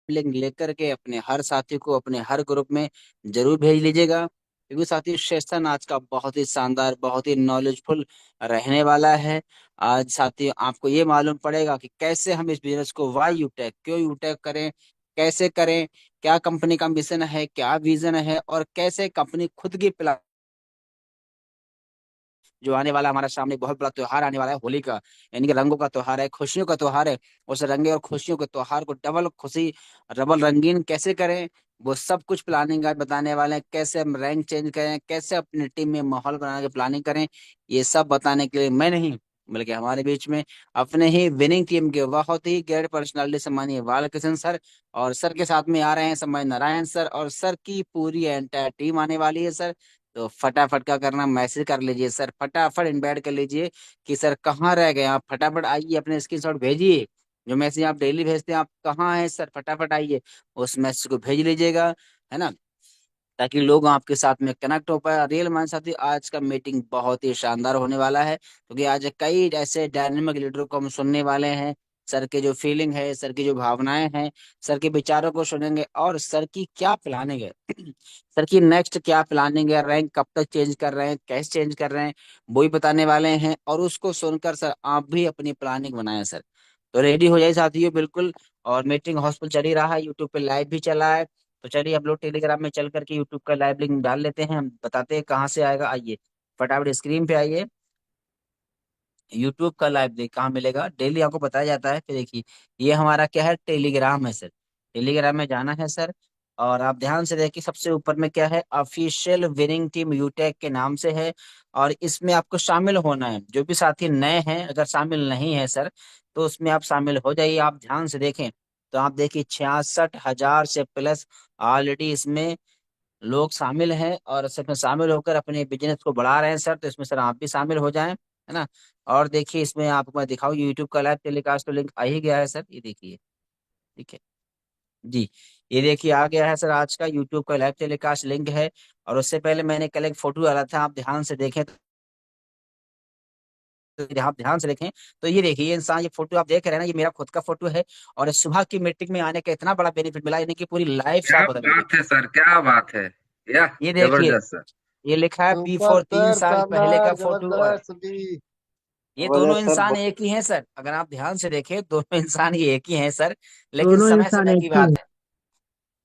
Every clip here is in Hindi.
लिंक लेकर के अपने हर साथी को अपने हर ग्रुप में जरूर भेज लीजिएगा, क्योंकि साथी सेशन आज का बहुत ही शानदार, बहुत ही नॉलेजफुल रहने वाला है। आज साथी आपको ये मालूम पड़ेगा कि कैसे हम इस बिजनेस को वाई यूटेक, क्यों यूटेक करें, कैसे करें, क्या कंपनी का मिशन है, क्या विजन है, और कैसे कंपनी खुद की प्लान। जो आने वाला हमारा सामने बहुत बड़ा त्योहार आने वाला है, होली का, यानी कि रंगों का त्योहार है, खुशियों का त्योहार है। उस रंगे और खुशियों के त्योहार को डबल खुशी, डबल रंगीन कैसे करें, वो सब कुछ प्लानिंग आज बताने वाले हैं। कैसे हम रैंक चेंज करें, कैसे अपनी टीम में माहौल बना के प्लानिंग करें, ये सब बताने के लिए मैं नहीं बल्कि हमारे बीच में अपने ही विनिंग टीम के बहुत ही ग्रेट पर्सनालिटी सम्मानीय बालकृष्ण सर, और सर के साथ में आ रहे हैं सम्मानीय नारायण सर, और सर की पूरी एंटायर टीम आने वाली है सर। तो फटाफट का करना, मैसेज कर लीजिए सर, फटाफट इनवाइट कर लीजिए कि सर कहाँ रह गए आप, फटाफट आइए, अपने स्क्रीनशॉट भेजिए। जो मैसेज आप डेली भेजते हैं, आप कहाँ हैं सर, फटाफट आइए, उस मैसेज को भेज लीजिएगा, है ना, ताकि लोग आपके साथ में कनेक्ट हो पाए। रियल मान साथी, आज का मीटिंग बहुत ही शानदार होने वाला है, क्योंकि आज कई ऐसे डायनेमिक लीडरों को हम सुनने वाले हैं। सर के जो फीलिंग है, सर की जो भावनाएं हैं, सर के विचारों को सुनेंगे, और सर की क्या प्लानिंग है सर की नेक्स्ट क्या प्लानिंग है, रैंक कब तक चेंज कर रहे हैं, कैसे चेंज कर रहे हैं, वो ही बताने वाले हैं। और उसको सुनकर सर आप भी अपनी प्लानिंग बनाएं सर। तो रेडी हो जाइए साथियों, बिल्कुल। और मीटिंग हाउसफुल चल ही रहा है, यूट्यूब पे लाइव भी चला है। तो चलिए हम लोग टेलीग्राम में चल करके यूट्यूब का लाइव लिंक डाल लेते हैं, हम बताते हैं कहाँ से आएगा, आइए फटाफट स्क्रीन पे आइए। यूट्यूब का लाइव लिंक कहाँ मिलेगा, डेली आपको बताया जाता है। फिर देखिए, ये हमारा क्या है, टेलीग्राम है सर। टेलीग्राम में जाना है सर, और आप ध्यान से देखिए सबसे ऊपर में क्या है, ऑफिशियल विनिंग टीम यूटेक के नाम से है। और इसमें आपको शामिल होना है। जो भी साथी नए हैं, अगर शामिल नहीं है सर, तो उसमें आप शामिल हो जाइए। आप ध्यान से देखें तो आप देखिए 66,000 से प्लस ऑलरेडी इसमें लोग शामिल हैं, और इसमें शामिल होकर अपने बिजनेस को बढ़ा रहे हैं सर। तो इसमें सर आप भी शामिल हो जाएं, है ना। और देखिए इसमें आपको मैं दिखाऊं, यूट्यूब का लाइव टेलीकास्ट तो लिंक आ ही गया है सर, ये देखिए, ठीक है जी। ये देखिए आ गया है सर, आज का यूट्यूब का लाइव टेलीकास्ट लिंक है। और उससे पहले मैंने कल एक फोटो डाला था, आप ध्यान से देखें तो, आप ध्यान से देखें तो ये देखिए, ये इंसान, ये फोटो आप देख रहे हैं ना, ये मेरा खुद का फोटो है। और सुबह की मीटिंग में आने का इतना बड़ा बेनिफिट मिला, यानी कि पूरी लाइफ क्या स्टाइल बदल गई। बात है सर, क्या बात है। यह ये देखिए, जबरदस्त सर। ये लिखा है बी सुपर फोर, तीन सर, साल पहले का शानदार, फोटो, और जबरदस्त भी। ये दोनों जबरदस्त सर, इंसान एक ही हैं सर। अगर आप ध्यान से देखें, दोनों इंसान ये एक ही हैं सर, लेकिन दोनों समय इंसान समय एक की ही बात हैं। है।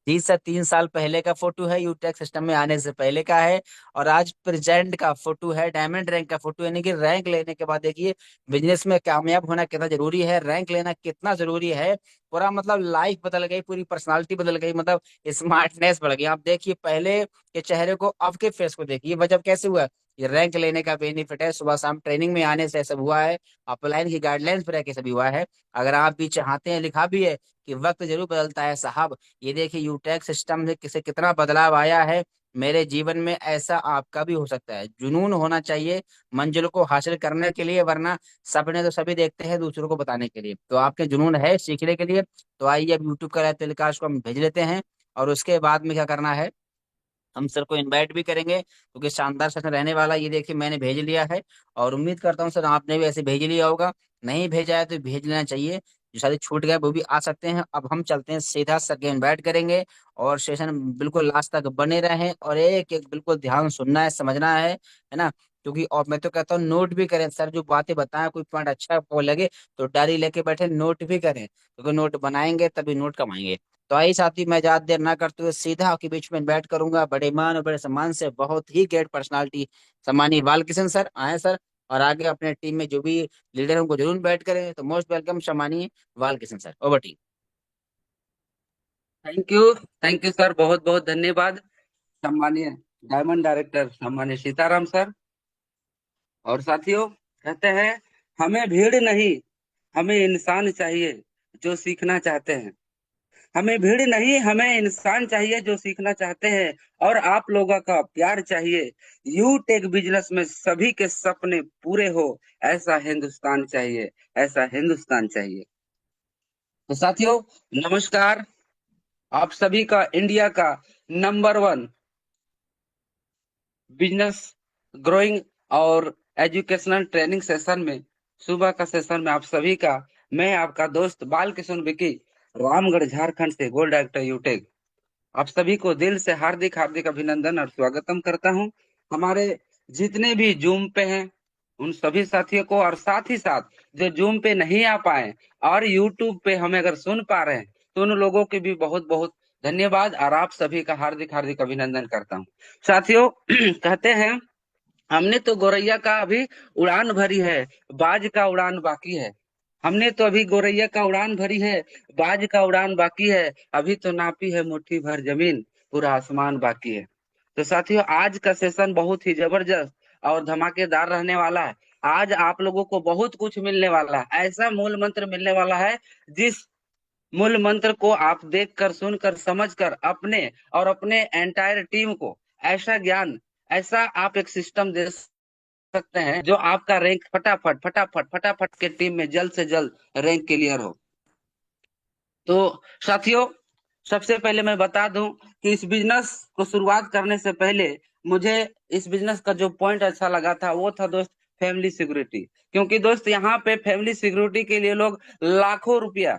जी सर, 3 साल पहले का फोटो है, यूटेक सिस्टम में आने से पहले का है। और आज प्रेजेंट का फोटो है, डायमंड रैंक का फोटो, यानी कि रैंक लेने के बाद देखिए, बिजनेस में कामयाब होना कितना जरूरी है, रैंक लेना कितना जरूरी है। पूरा मतलब लाइफ बदल गई, पूरी पर्सनालिटी बदल गई, मतलब स्मार्टनेस बढ़ गई। आप देखिए पहले के चेहरे को, अब के फेस को देखिए, वजह कैसे हुआ। ये रैंक लेने का बेनिफिट है, सुबह शाम ट्रेनिंग में आने से सब हुआ है, अपलाइन की गाइडलाइंस पर रह के सब हुआ है। अगर आप भी चाहते हैं, लिखा भी है कि वक्त जरूर बदलता है साहब। ये देखिए यूटेक सिस्टम से किसे कितना बदलाव आया है मेरे जीवन में, ऐसा आपका भी हो सकता है। जुनून होना चाहिए मंजिल को हासिल करने के लिए, वरना सपने तो सभी देखते हैं दूसरों को बताने के लिए। तो आपके जुनून है सीखने के लिए, तो आइए अब यूट्यूब का लाइव टेलीकास्ट को हम भेज लेते हैं। और उसके बाद में क्या करना है, हम सर को इनवाइट भी करेंगे, क्योंकि शानदार सेशन रहने वाला है। ये देखिए मैंने भेज लिया है, और उम्मीद करता हूँ सर आपने भी ऐसे भेज लिया होगा। नहीं भेजा है तो भेज लेना चाहिए, जो सारे छूट गए वो भी आ सकते हैं। अब हम चलते हैं सीधा, सर के इनवाइट करेंगे, और सेशन बिल्कुल लास्ट तक बने रहें, और एक एक बिल्कुल ध्यान सुनना है, समझना है ना। क्योंकि और मैं तो कहता हूँ नोट भी करें सर, जो बातें बताएं कोई पॉइंट अच्छा आपको लगे तो डायरी लेके बैठे नोट भी करें, क्योंकि नोट बनाएंगे तभी नोट कमाएंगे। तो आई साथी, मैं ज्यादा देर ना करते हुए सीधा आपके बीच में इन्वाइट करूंगा, बड़े मान और बड़े सम्मान से, बहुत ही ग्रेट पर्सनालिटी सम्मानीय बालकिशन सर आए सर। और आगे अपने टीम में जो भी लीडर है उनको जरूर इन्वाइट करें। तो मोस्ट वेलकम सम्मानीय Balkishan sir, over to. Thank you sir, बहुत बहुत धन्यवाद। सम्मानीय डायमंड डायरेक्टर सम्मानीय सीताराम सर। और साथियों, कहते हैं हमें भीड़ नहीं, हमें इंसान चाहिए जो सीखना चाहते हैं। हमें भीड़ नहीं, हमें इंसान चाहिए जो सीखना चाहते हैं। और आप लोगों का प्यार चाहिए। यू टेक बिजनेस में सभी के सपने पूरे हो, ऐसा हिंदुस्तान चाहिए, ऐसा हिंदुस्तान चाहिए। तो साथियों, नमस्कार। आप सभी का इंडिया का नंबर 1 बिजनेस ग्रोइंग और एजुकेशनल ट्रेनिंग सेशन में, सुबह का सेशन में आप सभी का, मैं आपका दोस्त बाल किशन विकी रामगढ़ झारखंड से गोल्ड डायरेक्टर यूटेक। आप सभी को दिल से हार्दिक हार्दिक अभिनंदन और स्वागतम करता हूं। हमारे जितने भी जूम पे हैं उन सभी साथियों को, और साथ ही साथ जो जूम पे नहीं आ पाए और यूट्यूब पे हमें अगर सुन पा रहे हैं तो उन लोगों के भी बहुत बहुत धन्यवाद, और आप सभी का हार्दिक हार्दिक अभिनंदन करता हूं। साथियों कहते हैं हमने तो गोरैया का अभी उड़ान भरी है, बाज का उड़ान बाकी है। हमने तो अभी गोरैया का उड़ान भरी है, बाज का उड़ान बाकी है। अभी तो नापी है मुट्ठी भर जमीन, पूरा आसमान बाकी है। तो साथियों आज का सेशन बहुत ही जबरदस्त और धमाकेदार रहने वाला है। आज आप लोगों को बहुत कुछ मिलने वाला है, ऐसा मूल मंत्र मिलने वाला है जिस मूल मंत्र को आप देखकर, सुनकर, समझकर अपने और अपने एंटायर टीम को ऐसा ज्ञान, ऐसा आप एक सिस्टम दे सकते हैं जो आपका रैंक फटाफट फटाफट फटाफट के टीम में जल्द से जल्द रैंक क्लियर हो। तो साथियों सबसे पहले मैं बता दूं कि इस बिजनेस को शुरुआत करने से पहले मुझे इस बिजनेस का जो पॉइंट अच्छा लगा था वो था दोस्त फैमिली सिक्योरिटी। क्योंकि दोस्त यहाँ पे फैमिली सिक्योरिटी के लिए लोग लाखों रुपया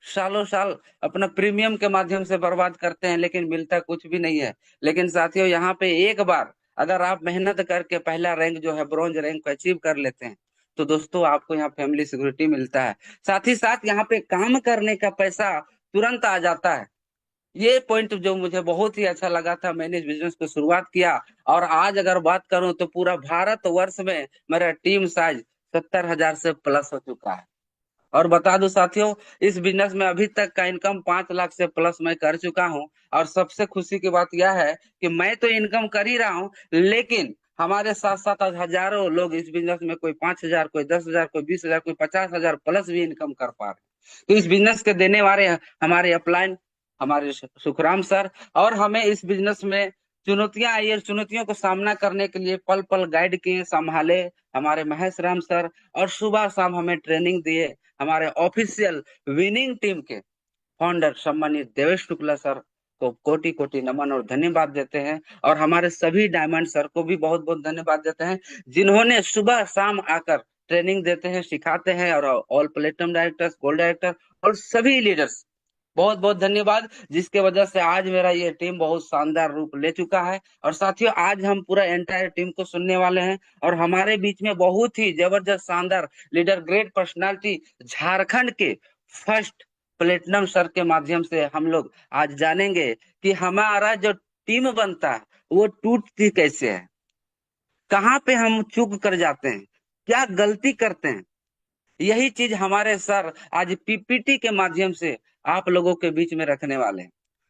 सालों साल अपना प्रीमियम के माध्यम से बर्बाद करते हैं, लेकिन मिलता कुछ भी नहीं है। लेकिन साथियों यहाँ पे एक बार अगर आप मेहनत करके पहला रैंक जो है ब्रॉन्ज रैंक को अचीव कर लेते हैं तो दोस्तों आपको यहाँ फैमिली सिक्योरिटी मिलता है। साथ ही साथ यहाँ पे काम करने का पैसा तुरंत आ जाता है। ये पॉइंट जो मुझे बहुत ही अच्छा लगा था, मैंने इस बिजनेस को शुरुआत किया और आज अगर बात करूं तो पूरा भारत वर्ष में मेरा टीम साइज 70,000 से प्लस हो चुका है। और बता दूं साथियों इस बिजनेस में अभी तक का इनकम 5 लाख से प्लस मैं कर चुका हूं। और सबसे खुशी की बात यह है कि मैं तो इनकम कर ही रहा हूं, लेकिन हमारे साथ साथ आज हजारों लोग इस बिजनेस में, कोई 5,000, कोई 10,000, कोई 20,000, कोई 50,000 प्लस भी इनकम कर पा रहे हैं। तो इस बिजनेस के देने वाले हमारे अपलाइन, हमारे सुखराम सर, और हमें इस बिजनेस में चुनौतियां आई है, चुनौतियों को सामना करने के लिए पल पल गाइड किए, संभाले हमारे महेश राम सर, और सुबह शाम हमें ट्रेनिंग दिए हमारे ऑफिशियल विनिंग टीम के फाउंडर सम्मानित देवेश शुक्ला सर को कोटि कोटि नमन और धन्यवाद देते हैं। और हमारे सभी डायमंड सर को भी बहुत बहुत धन्यवाद देते हैं जिन्होंने सुबह शाम आकर ट्रेनिंग देते हैं, सिखाते हैं। और all platinum directors, gold director और सभी लीडर्स बहुत बहुत धन्यवाद, जिसके वजह से आज मेरा ये टीम बहुत शानदार रूप ले चुका है। और साथियों आज हम पूरा एंटायर टीम को सुनने वाले हैं और हमारे बीच में बहुत ही जबरदस्त शानदार लीडर, ग्रेट पर्सनालिटी, झारखंड के फर्स्ट प्लेटिनम सर के माध्यम से हम लोग आज जानेंगे कि हमारा जो टीम बनता है वो टूटती कैसे है, कहाँ पे हम चूक कर जाते हैं, क्या गलती करते हैं। यही चीज हमारे सर आज पीपीटी के माध्यम से आप लोगों के बीच में रखने वाले हैं।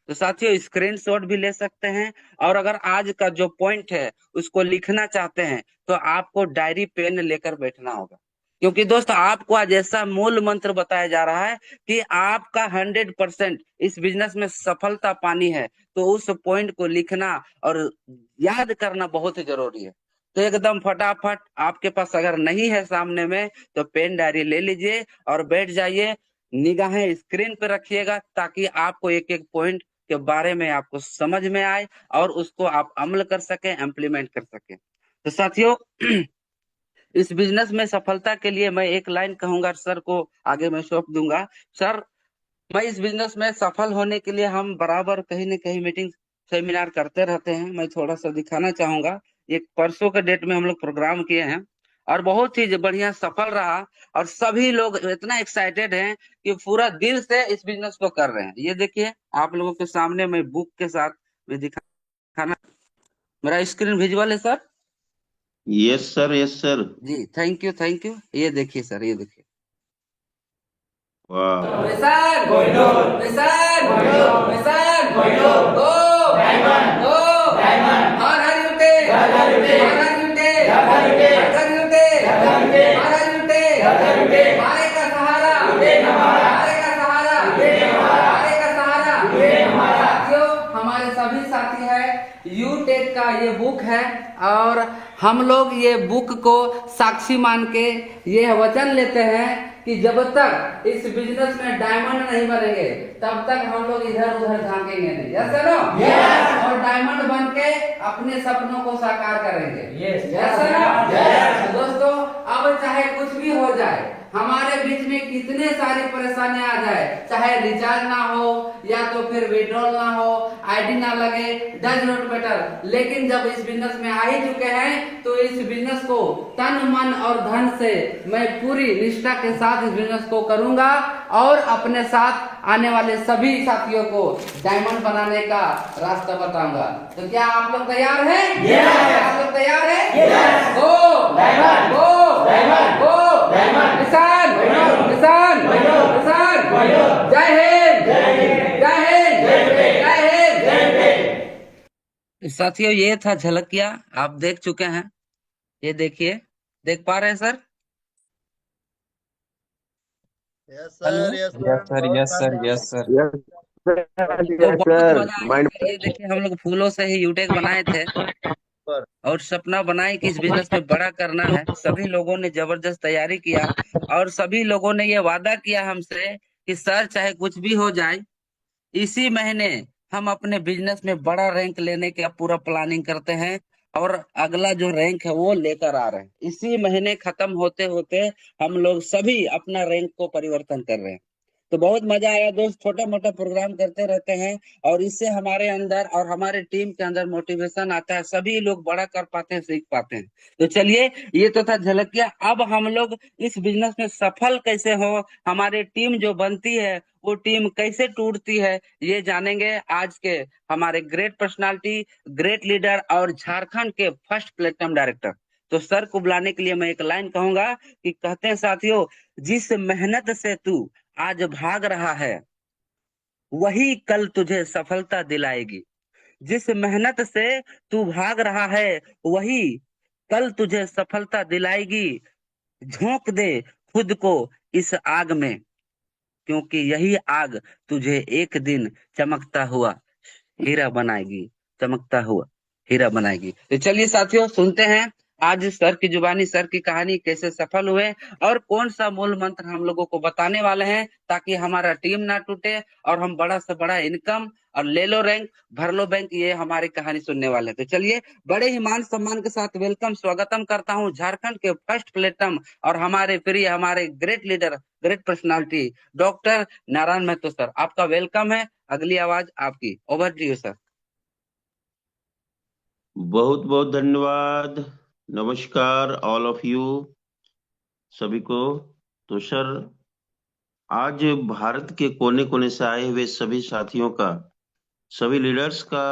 तो साथियों स्क्रीनशॉट भी ले सकते हैं, और अगर आज का जो पॉइंट है उसको लिखना चाहते हैं तो आपको डायरी पेन लेकर बैठना होगा। क्योंकि दोस्त आपको आज ऐसा मूल मंत्र बताया जा रहा है कि आपका 100% इस बिजनेस में सफलता पानी है, तो उस पॉइंट को लिखना और याद करना बहुत ही जरूरी है। तो एकदम फटाफट, आपके पास अगर नहीं है सामने में तो पेन डायरी ले लीजिए और बैठ जाइए, निगाहें स्क्रीन पे रखिएगा ताकि आपको एक एक पॉइंट के बारे में आपको समझ में आए और उसको आप अमल कर सके, इम्प्लीमेंट कर सके। तो साथियों इस बिजनेस में सफलता के लिए मैं एक लाइन कहूंगा सर को, आगे मैं सौंप दूंगा। सर मैं इस बिजनेस में सफल होने के लिए हम बराबर कहीं न कहीं मीटिंग सेमिनार करते रहते हैं। मैं थोड़ा सा दिखाना चाहूंगा, एक परसों के डेट में हम लोग प्रोग्राम किए हैं और बहुत ही बढ़िया सफल रहा। और सभी लोग इतना एक्साइटेड हैं कि पूरा दिल से इस बिजनेस को कर रहे हैं। ये देखिए आप लोगों के सामने मैं बुक के साथ मैं दिखाना, मेरा स्क्रीन विजुअल है sir. Yes sir, yes sir. जी थैंक यू थैंक यू। ये देखिए सर, ये देखिए। वाह। Mission mission mission go diamond, go diamond, हर हर युटे, हर हर युटे, हर हर युटे, हर हर युटे, हर हर युटे, हर हर युटे, हर हर युटे, हर हर युटे, मारे का सहारा युटे हमारा, मारे का सहारा युटे हमारा, मारे का सहारा युटे हमारा। साथियों हमारे सभी साथी है, यूटेक का ये बुक है और हम लोग ये बुक को साक्षी मान के ये वचन लेते हैं कि जब तक इस बिजनेस में डायमंड नहीं बनेंगे तब तक हम लोग इधर उधर झांकेंगे नहीं। Yes no? यस। और डायमंड बन के अपने सपनों को साकार करेंगे। Yes no? यस। दोस्तों अब चाहे कुछ भी हो जाए, हमारे बीच में कितने सारी परेशानियां आ जाए, चाहे रिचार्ज ना हो या तो फिर विड्रॉल ना हो, आईडी ना लगे, डज नॉट मैटर, लेकिन जब इस बिजनेस में आ ही चुके हैं तो इस बिजनेस को तन मन और धन से मैं पूरी निष्ठा के साथ इस बिजनेस को करूंगा और अपने साथ आने वाले सभी साथियों को डायमंड बनाने का रास्ता बताऊंगा। तो क्या आप लोग तैयार हैं? आप लोग तैयार हैं? गो diamond, go diamond, go diamond, किसान किसान किसान, जय हिंद, जय हिंद, जय हिंद। साथियों, ये था झलकिया, आप देख चुके हैं। ये देखिए, देख पा रहे हैं sir? Yes hello. Sir, yes yes sir, sir, बहुत यस सर, शानदार। Yes sir. यस सर, तो यस बहुत सर, मजा आया माइंड सर। ये देखिए, हम लोग फूलों से ही यूटेक बनाए थे पर और सपना बनाए कि इस बिजनेस में बड़ा करना है। सभी लोगों ने जबरदस्त तैयारी किया और सभी लोगों ने ये वादा किया हमसे कि सर चाहे कुछ भी हो जाए, इसी महीने हम अपने बिजनेस में बड़ा रैंक लेने का पूरा प्लानिंग करते हैं और अगला जो रैंक है वो लेकर आ रहे हैं। इसी महीने खत्म होते होते हम लोग सभी अपना रैंक को परिवर्तन कर रहे हैं। तो बहुत मजा आया दोस्त, छोटा मोटा प्रोग्राम करते रहते हैं और इससे हमारे अंदर और हमारे टीम के अंदर मोटिवेशन आता है, सभी लोग बड़ा कर पाते हैं, सीख पाते हैं। तो चलिए, ये तो था झलकिया। अब हम लोग इस बिजनेस में सफल कैसे हो, हमारी टीम जो बनती है वो टीम कैसे टूटती है, ये जानेंगे आज के हमारे ग्रेट पर्सनालिटी, ग्रेट लीडर और झारखंड के फर्स्ट प्लेटफॉर्म डायरेक्टर। तो सर को बुलाने के लिए मैं एक लाइन कहूंगा कि कहते हैं साथियों, जिस मेहनत से तू आज भाग रहा है वही कल तुझे सफलता दिलाएगी। जिस मेहनत से तू भाग रहा है वही कल तुझे सफलता दिलाएगी। झोंक दे खुद को इस आग में, क्योंकि यही आग तुझे एक दिन चमकता हुआ हीरा बनाएगी, चमकता हुआ हीरा बनाएगी। तो चलिए साथियों, सुनते हैं आज सर की जुबानी, सर की कहानी, कैसे सफल हुए और कौन सा मूल मंत्र हम लोगों को बताने वाले हैं ताकि हमारा टीम ना टूटे और हम बड़ा से बड़ा इनकम और ले लो रैंक, भर लो बैंक, ये हमारी कहानी सुनने वाले हैं। तो चलिए, बड़े ही मान सम्मान के साथ वेलकम, स्वागतम करता हूँ झारखंड के फर्स्ट प्लेटम और हमारे प्रिय, हमारे great leader, great personality doctor Narayan Mahato sir. आपका वेलकम है। अगली आवाज आपकी, ओवर टू यू सर। बहुत बहुत धन्यवाद। नमस्कार ऑल ऑफ यू, सभी को। तो सर, आज भारत के कोने कोने से आए हुए सभी साथियों का, सभी लीडर्स का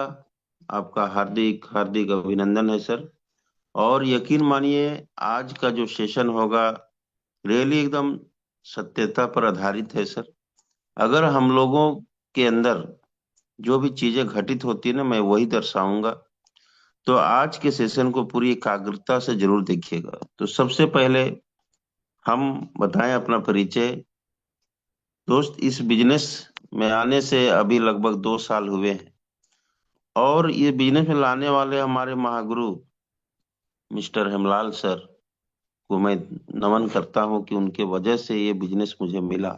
आपका हार्दिक हार्दिक अभिनंदन है सर। और यकीन मानिए, आज का जो सेशन होगा रियली एकदम सत्यता पर आधारित है सर। अगर हम लोगों के अंदर जो भी चीजें घटित होती है ना, मैं वही दर्शाऊंगा। तो आज के सेशन को पूरी एकाग्रता से जरूर देखिएगा। तो सबसे पहले हम बताएं अपना परिचय। दोस्त, इस बिजनेस में आने से अभी लगभग 2 साल हुए हैं और ये बिजनेस में लाने वाले हमारे महागुरु मिस्टर हेमलाल सर को मैं नमन करता हूं कि उनके वजह से ये बिजनेस मुझे मिला।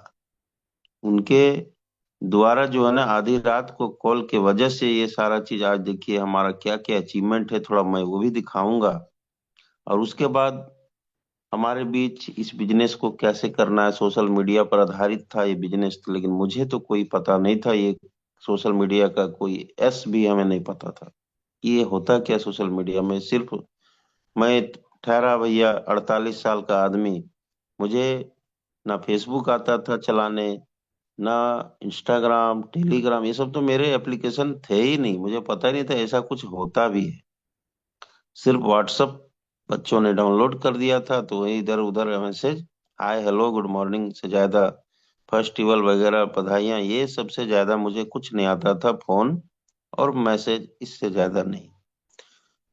उनके द्वारा जो है ना, आधी रात को कॉल के वजह से ये सारा चीज आज देखिए हमारा क्या क्या अचीवमेंट है, थोड़ा मैं वो भी दिखाऊंगा। और उसके बाद हमारे बीच इस बिजनेस को कैसे करना है, सोशल मीडिया पर आधारित था ये बिजनेस, लेकिन मुझे तो कोई पता नहीं था ये सोशल मीडिया का कोई एस भी हमें नहीं पता था ये होता क्या सोशल मीडिया में। सिर्फ मैं ठहरा भैया 48 साल का आदमी, मुझे ना फेसबुक आता था चलाने, ना इंस्टाग्राम टेलीग्राम, ये सब तो मेरे एप्लीकेशन थे ही नहीं, मुझे पता ही नहीं था ऐसा कुछ होता भी है। सिर्फ व्हाट्सअप बच्चों ने डाउनलोड कर दिया था तो वही इधर उधर message, hi hello good morning से ज्यादा, फेस्टिवल वगैरह बधाइयाँ, ये सबसे ज्यादा मुझे कुछ नहीं आता था, फोन और मैसेज, इससे ज्यादा नहीं।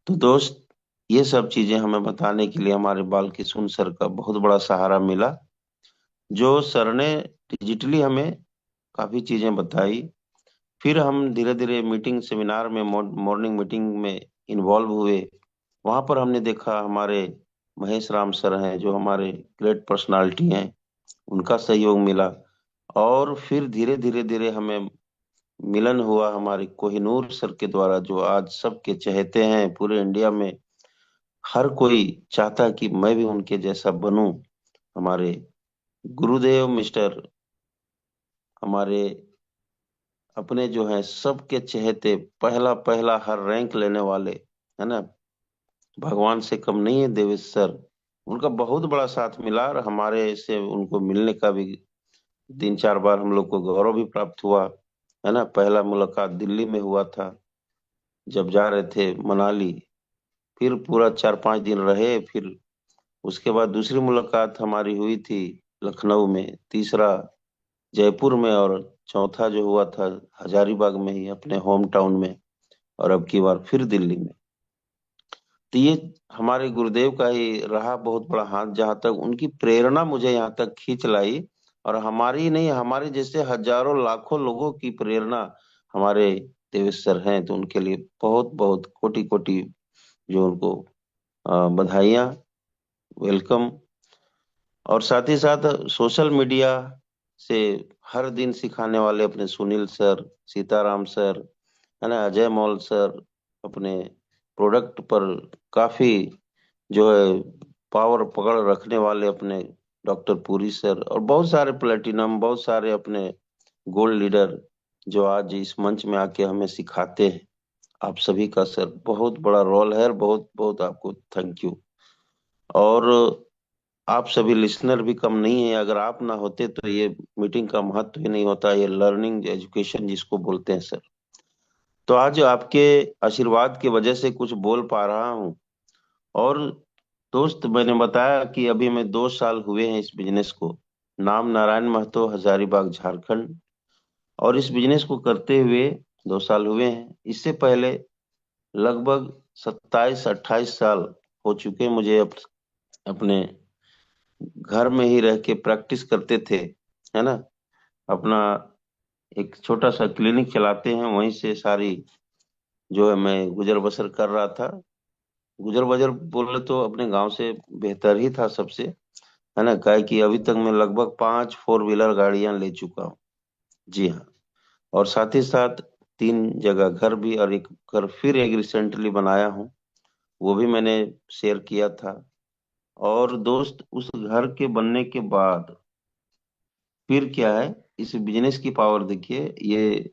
तो दोस्त, ये सब चीजें हमें बताने के लिए हमारे बालकिशुन सर का बहुत बड़ा सहारा मिला, जो सर ने डिजिटली हमें काफी चीजें बताई। फिर हम धीरे धीरे मीटिंग सेमिनार में, मॉर्निंग मीटिंग में इन्वॉल्व हुए। वहां पर हमने देखा हमारे महेश राम सर हैं जो हमारे ग्रेट पर्सनालिटी हैं, उनका सहयोग मिला। और फिर धीरे धीरे धीरे हमें मिलन हुआ हमारे कोहिनूर सर के द्वारा, जो आज सबके चहेते हैं पूरे इंडिया में। हर कोई चाहता कि मैं भी उनके जैसा बनूं, हमारे गुरुदेव मिस्टर हमारे अपने जो है सबके चहेते पहला पहला हर रैंक लेने वाले, है ना, भगवान से कम नहीं है देवेश सर। उनका बहुत बड़ा साथ मिला और हमारे से उनको मिलने का भी 3-4 बार हम लोग को गौरव भी प्राप्त हुआ, है ना। पहला मुलाकात दिल्ली में हुआ था जब जा रहे थे मनाली, फिर पूरा 4-5 दिन रहे, फिर उसके बाद दूसरी मुलाकात हमारी हुई थी लखनऊ में, तीसरा जयपुर में, और चौथा जो हुआ था हजारीबाग में ही अपने होम टाउन में, और अब की बार फिर दिल्ली में। तो ये हमारे गुरुदेव का ही रहा बहुत बड़ा हाथ, जहां तक उनकी प्रेरणा मुझे यहाँ तक खींच लाई, और हमारी ही नहीं, हमारे जैसे हजारों लाखों लोगों की प्रेरणा हमारे देवेश सर हैं। तो उनके लिए बहुत बहुत कोटि कोटि जो उनको बधाइयाँ, वेलकम। और साथ ही साथ सोशल मीडिया से हर दिन सिखाने वाले अपने सुनील सर, सीताराम सर, है ना, अजय मौल सर, अपने प्रोडक्ट पर काफी जो है पावर पकड़ रखने वाले अपने डॉक्टर पुरी सर, और बहुत सारे प्लेटिनम, बहुत सारे अपने गोल्ड लीडर जो आज इस मंच में आके हमें सिखाते हैं। आप सभी का सर बहुत बड़ा रोल है, और बहुत बहुत आपको थैंक यू। और आप सभी लिसनर भी कम नहीं है, अगर आप ना होते तो ये मीटिंग का महत्व ही नहीं होता, ये लर्निंग एजुकेशन जिसको बोलते हैं सर। तो आज आपके आशीर्वाद की वजह से कुछ बोल पा रहा हूँ। और दोस्त, मैंने बताया कि अभी मैं 2 साल हुए हैं इस बिजनेस को, नाम नारायण महतो, हजारीबाग झारखंड। और इस बिजनेस को करते हुए 2 साल हुए हैं। इससे पहले लगभग 27-28 साल हो चुके मुझे अपने घर में ही रह के प्रैक्टिस करते थे, है ना। अपना एक छोटा सा क्लिनिक चलाते हैं, वहीं से सारी जो है मैं गुजर बसर कर रहा था। गुजर बसर बोले तो अपने गांव से बेहतर ही था सबसे, है ना, काहे कि अभी तक मैं लगभग 5 4 व्हीलर गाड़ियां ले चुका हूँ। जी हाँ। और साथ ही साथ 3 जगह घर भी, और एक घर फिर एक रिसेंटली बनाया हूँ, वो भी मैंने शेयर किया था। और दोस्त, उस घर के बनने के बाद फिर क्या है, इस बिजनेस की पावर देखिए। ये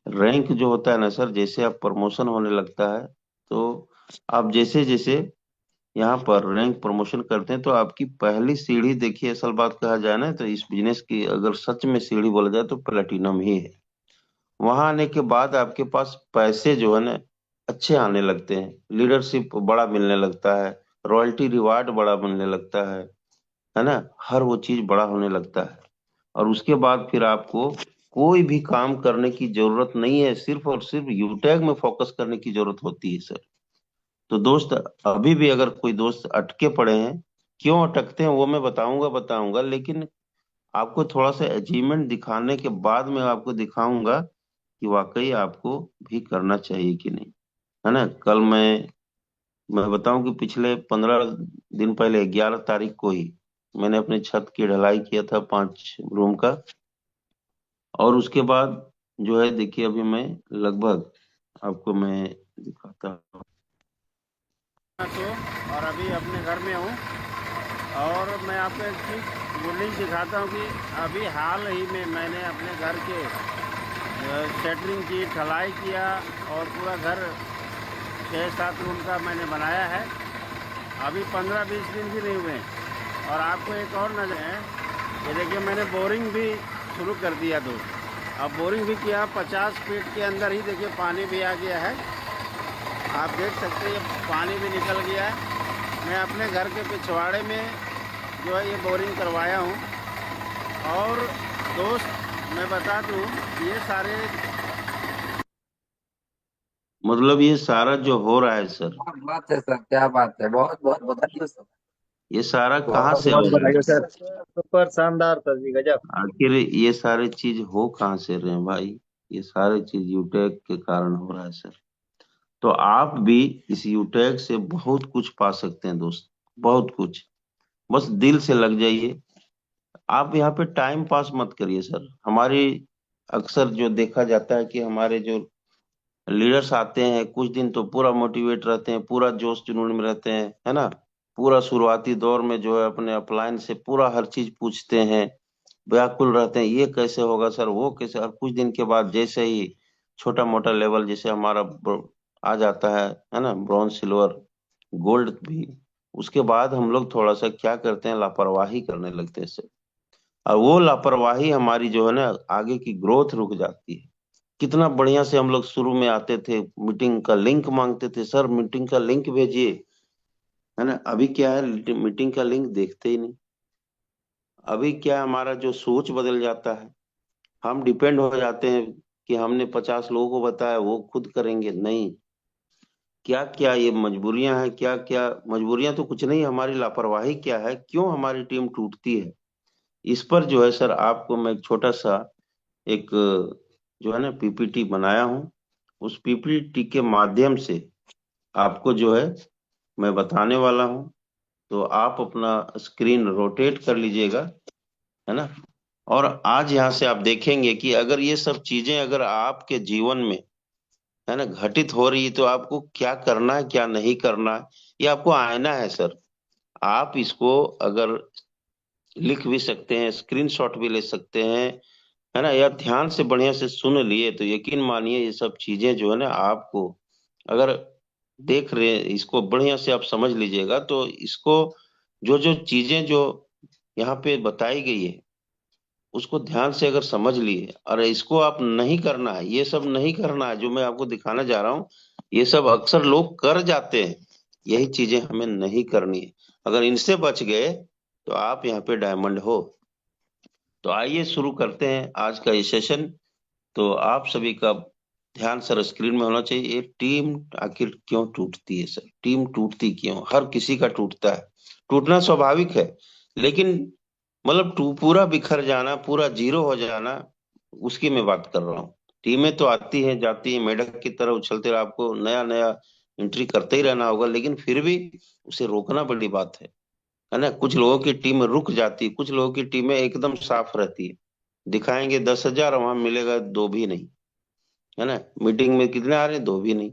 रैंक जो होता है ना सर, जैसे आप प्रमोशन होने लगता है, तो आप जैसे जैसे यहाँ पर रैंक प्रमोशन करते हैं, तो आपकी पहली सीढ़ी देखिए, असल बात कहा जाए ना तो इस बिजनेस की अगर सच में सीढ़ी बोला जाए तो प्लेटिनम ही है। वहां आने के बाद आपके पास पैसे जो है ना अच्छे आने लगते हैं, लीडरशिप बड़ा मिलने लगता है, रॉयल्टी रिवार्ड बड़ा मिलने लगता है ना, हर वो चीज बड़ा होने लगता है। और उसके बाद फिर आपको कोई भी काम करने की जरूरत नहीं है, सिर्फ और सिर्फ यूटैग में फोकस करने की जरूरत होती है सर। तो दोस्त, अभी भी अगर कोई दोस्त अटके पड़े हैं, क्यों अटकते हैं वो मैं बताऊंगा बताऊंगा, लेकिन आपको थोड़ा सा अचीवमेंट दिखाने के बाद मैं आपको दिखाऊंगा कि वाकई आपको भी करना चाहिए कि नहीं, है ना। कल मैं बताऊं कि पिछले 15 दिन पहले 11 तारीख को ही मैंने अपने छत की ढलाई किया था, 5 रूम का। और उसके बाद जो है देखिए, अभी मैं लगभग आपको मैं दिखाता हूँ। तो और अभी अपने घर में हूँ। और मैं आपको एक चीज़ बोलिंग दिखाता हूँ कि अभी हाल ही में मैंने अपने घर के शटरिंग की, ढलाई किया, और पूरा घर 6-7 रूम का मैंने बनाया है। अभी 15-20 दिन भी नहीं हुए हैं। और आपको एक और नज़र है, ये देखिए मैंने बोरिंग भी शुरू कर दिया दोस्त। अब बोरिंग भी किया, 50 फीट के अंदर ही देखिए पानी भी आ गया है। आप देख सकते हैं ये पानी भी निकल गया है। मैं अपने घर के पिछवाड़े में जो है ये बोरिंग करवाया हूँ। और दोस्त, मैं बता दूँ, ये सारे मतलब ये सारा जो हो रहा है सर, क्या बात है सर, क्या बात है, बहुत बहुत बधाई हो सर। ये सारा कहाँ बहुत से बहुत हो रहा बधाई है? हो सर। सुपर शानदार सर जी, गजब। आखिर ये सारे चीज हो कहाँ से रहे हैं भाई? ये सारे चीज यूटेक के कारण हो रहा है सर। तो आप भी इस यूटेक से बहुत कुछ पा सकते हैं दोस्त, बहुत कुछ। बस दिल से लग जाइए। आप यहाँ पे टाइम पास मत करिए सर। हमारी अक्सर जो देखा जाता है कि हमारे जो लीडर्स आते हैं कुछ दिन तो पूरा मोटिवेट रहते हैं, पूरा जोश जुनून में रहते हैं, है ना, पूरा शुरुआती दौर में जो है अपने अपलाइन से पूरा हर चीज पूछते हैं, व्याकुल रहते हैं, ये कैसे होगा सर, वो कैसे। और कुछ दिन के बाद जैसे ही छोटा मोटा लेवल जैसे हमारा आ जाता है ना, ब्रॉन्ज, सिल्वर, गोल्ड भी, उसके बाद हम लोग थोड़ा सा क्या करते हैं, लापरवाही करने लगते हैं सर। और वो लापरवाही हमारी जो है ना, आगे की ग्रोथ रुक जाती है। कितना बढ़िया से हम लोग शुरू में आते थे, मीटिंग का लिंक मांगते थे, सर मीटिंग का लिंक भेजिए, है ना। अभी क्या है, मीटिंग का लिंक देखते ही नहीं। अभी क्या है, हमारा जो सोच बदल जाता है, हम डिपेंड हो जाते हैं कि हमने 50 लोगों को बताया वो खुद करेंगे, नहीं। क्या क्या ये मजबूरियां हैं, क्या क्या मजबूरियां तो कुछ नहीं, हमारी लापरवाही क्या है, क्यों हमारी टीम टूटती है। इस पर जो है सर, आपको मैं एक छोटा सा एक जो है ना पीपीटी बनाया हूँ। उस पीपीटी के माध्यम से आपको जो है मैं बताने वाला हूँ। तो आप अपना स्क्रीन रोटेट कर लीजिएगा, है ना। और आज यहाँ से आप देखेंगे कि अगर ये सब चीजें अगर आपके जीवन में, है ना, घटित हो रही है, तो आपको क्या करना है, क्या नहीं करना है, ये आपको आईना है सर। आप इसको अगर लिख भी सकते हैं, स्क्रीनशॉट भी ले सकते हैं, है ना, या ध्यान से बढ़िया से सुन लिए, तो यकीन मानिए ये सब चीजें जो है ना आपको, अगर देख रहे हैं इसको बढ़िया से आप समझ लीजिएगा, तो इसको जो जो चीजें जो यहाँ पे बताई गई है उसको ध्यान से अगर समझ लिए, और इसको आप नहीं करना है, ये सब नहीं करना है जो मैं आपको दिखाना जा रहा हूँ, ये सब अक्सर लोग कर जाते हैं, यही चीजें हमें नहीं करनी है। अगर इनसे बच गए तो आप यहाँ पे डायमंड हो। तो आइए शुरू करते हैं आज का ये सेशन। तो आप सभी का ध्यान सर स्क्रीन में होना चाहिए। ये टीम आखिर क्यों टूटती है सर, टीम टूटती क्यों, हर किसी का टूटता है, टूटना स्वाभाविक है, लेकिन मतलब पूरा बिखर जाना, पूरा जीरो हो जाना, उसकी मैं बात कर रहा हूँ। टीमें तो आती हैं जाती हैं, मेढक की तरह उछलते रहे, आपको नया नया एंट्री करते ही रहना होगा, लेकिन फिर भी उसे रोकना बड़ी बात है ना। कुछ लोगों की टीम रुक जाती है, कुछ लोगों की टीमें एकदम साफ रहती है, दिखाएंगे 10,000, वहां मिलेगा दो भी नहीं, है ना। मीटिंग में कितने आ रहे हैं, दो भी नहीं।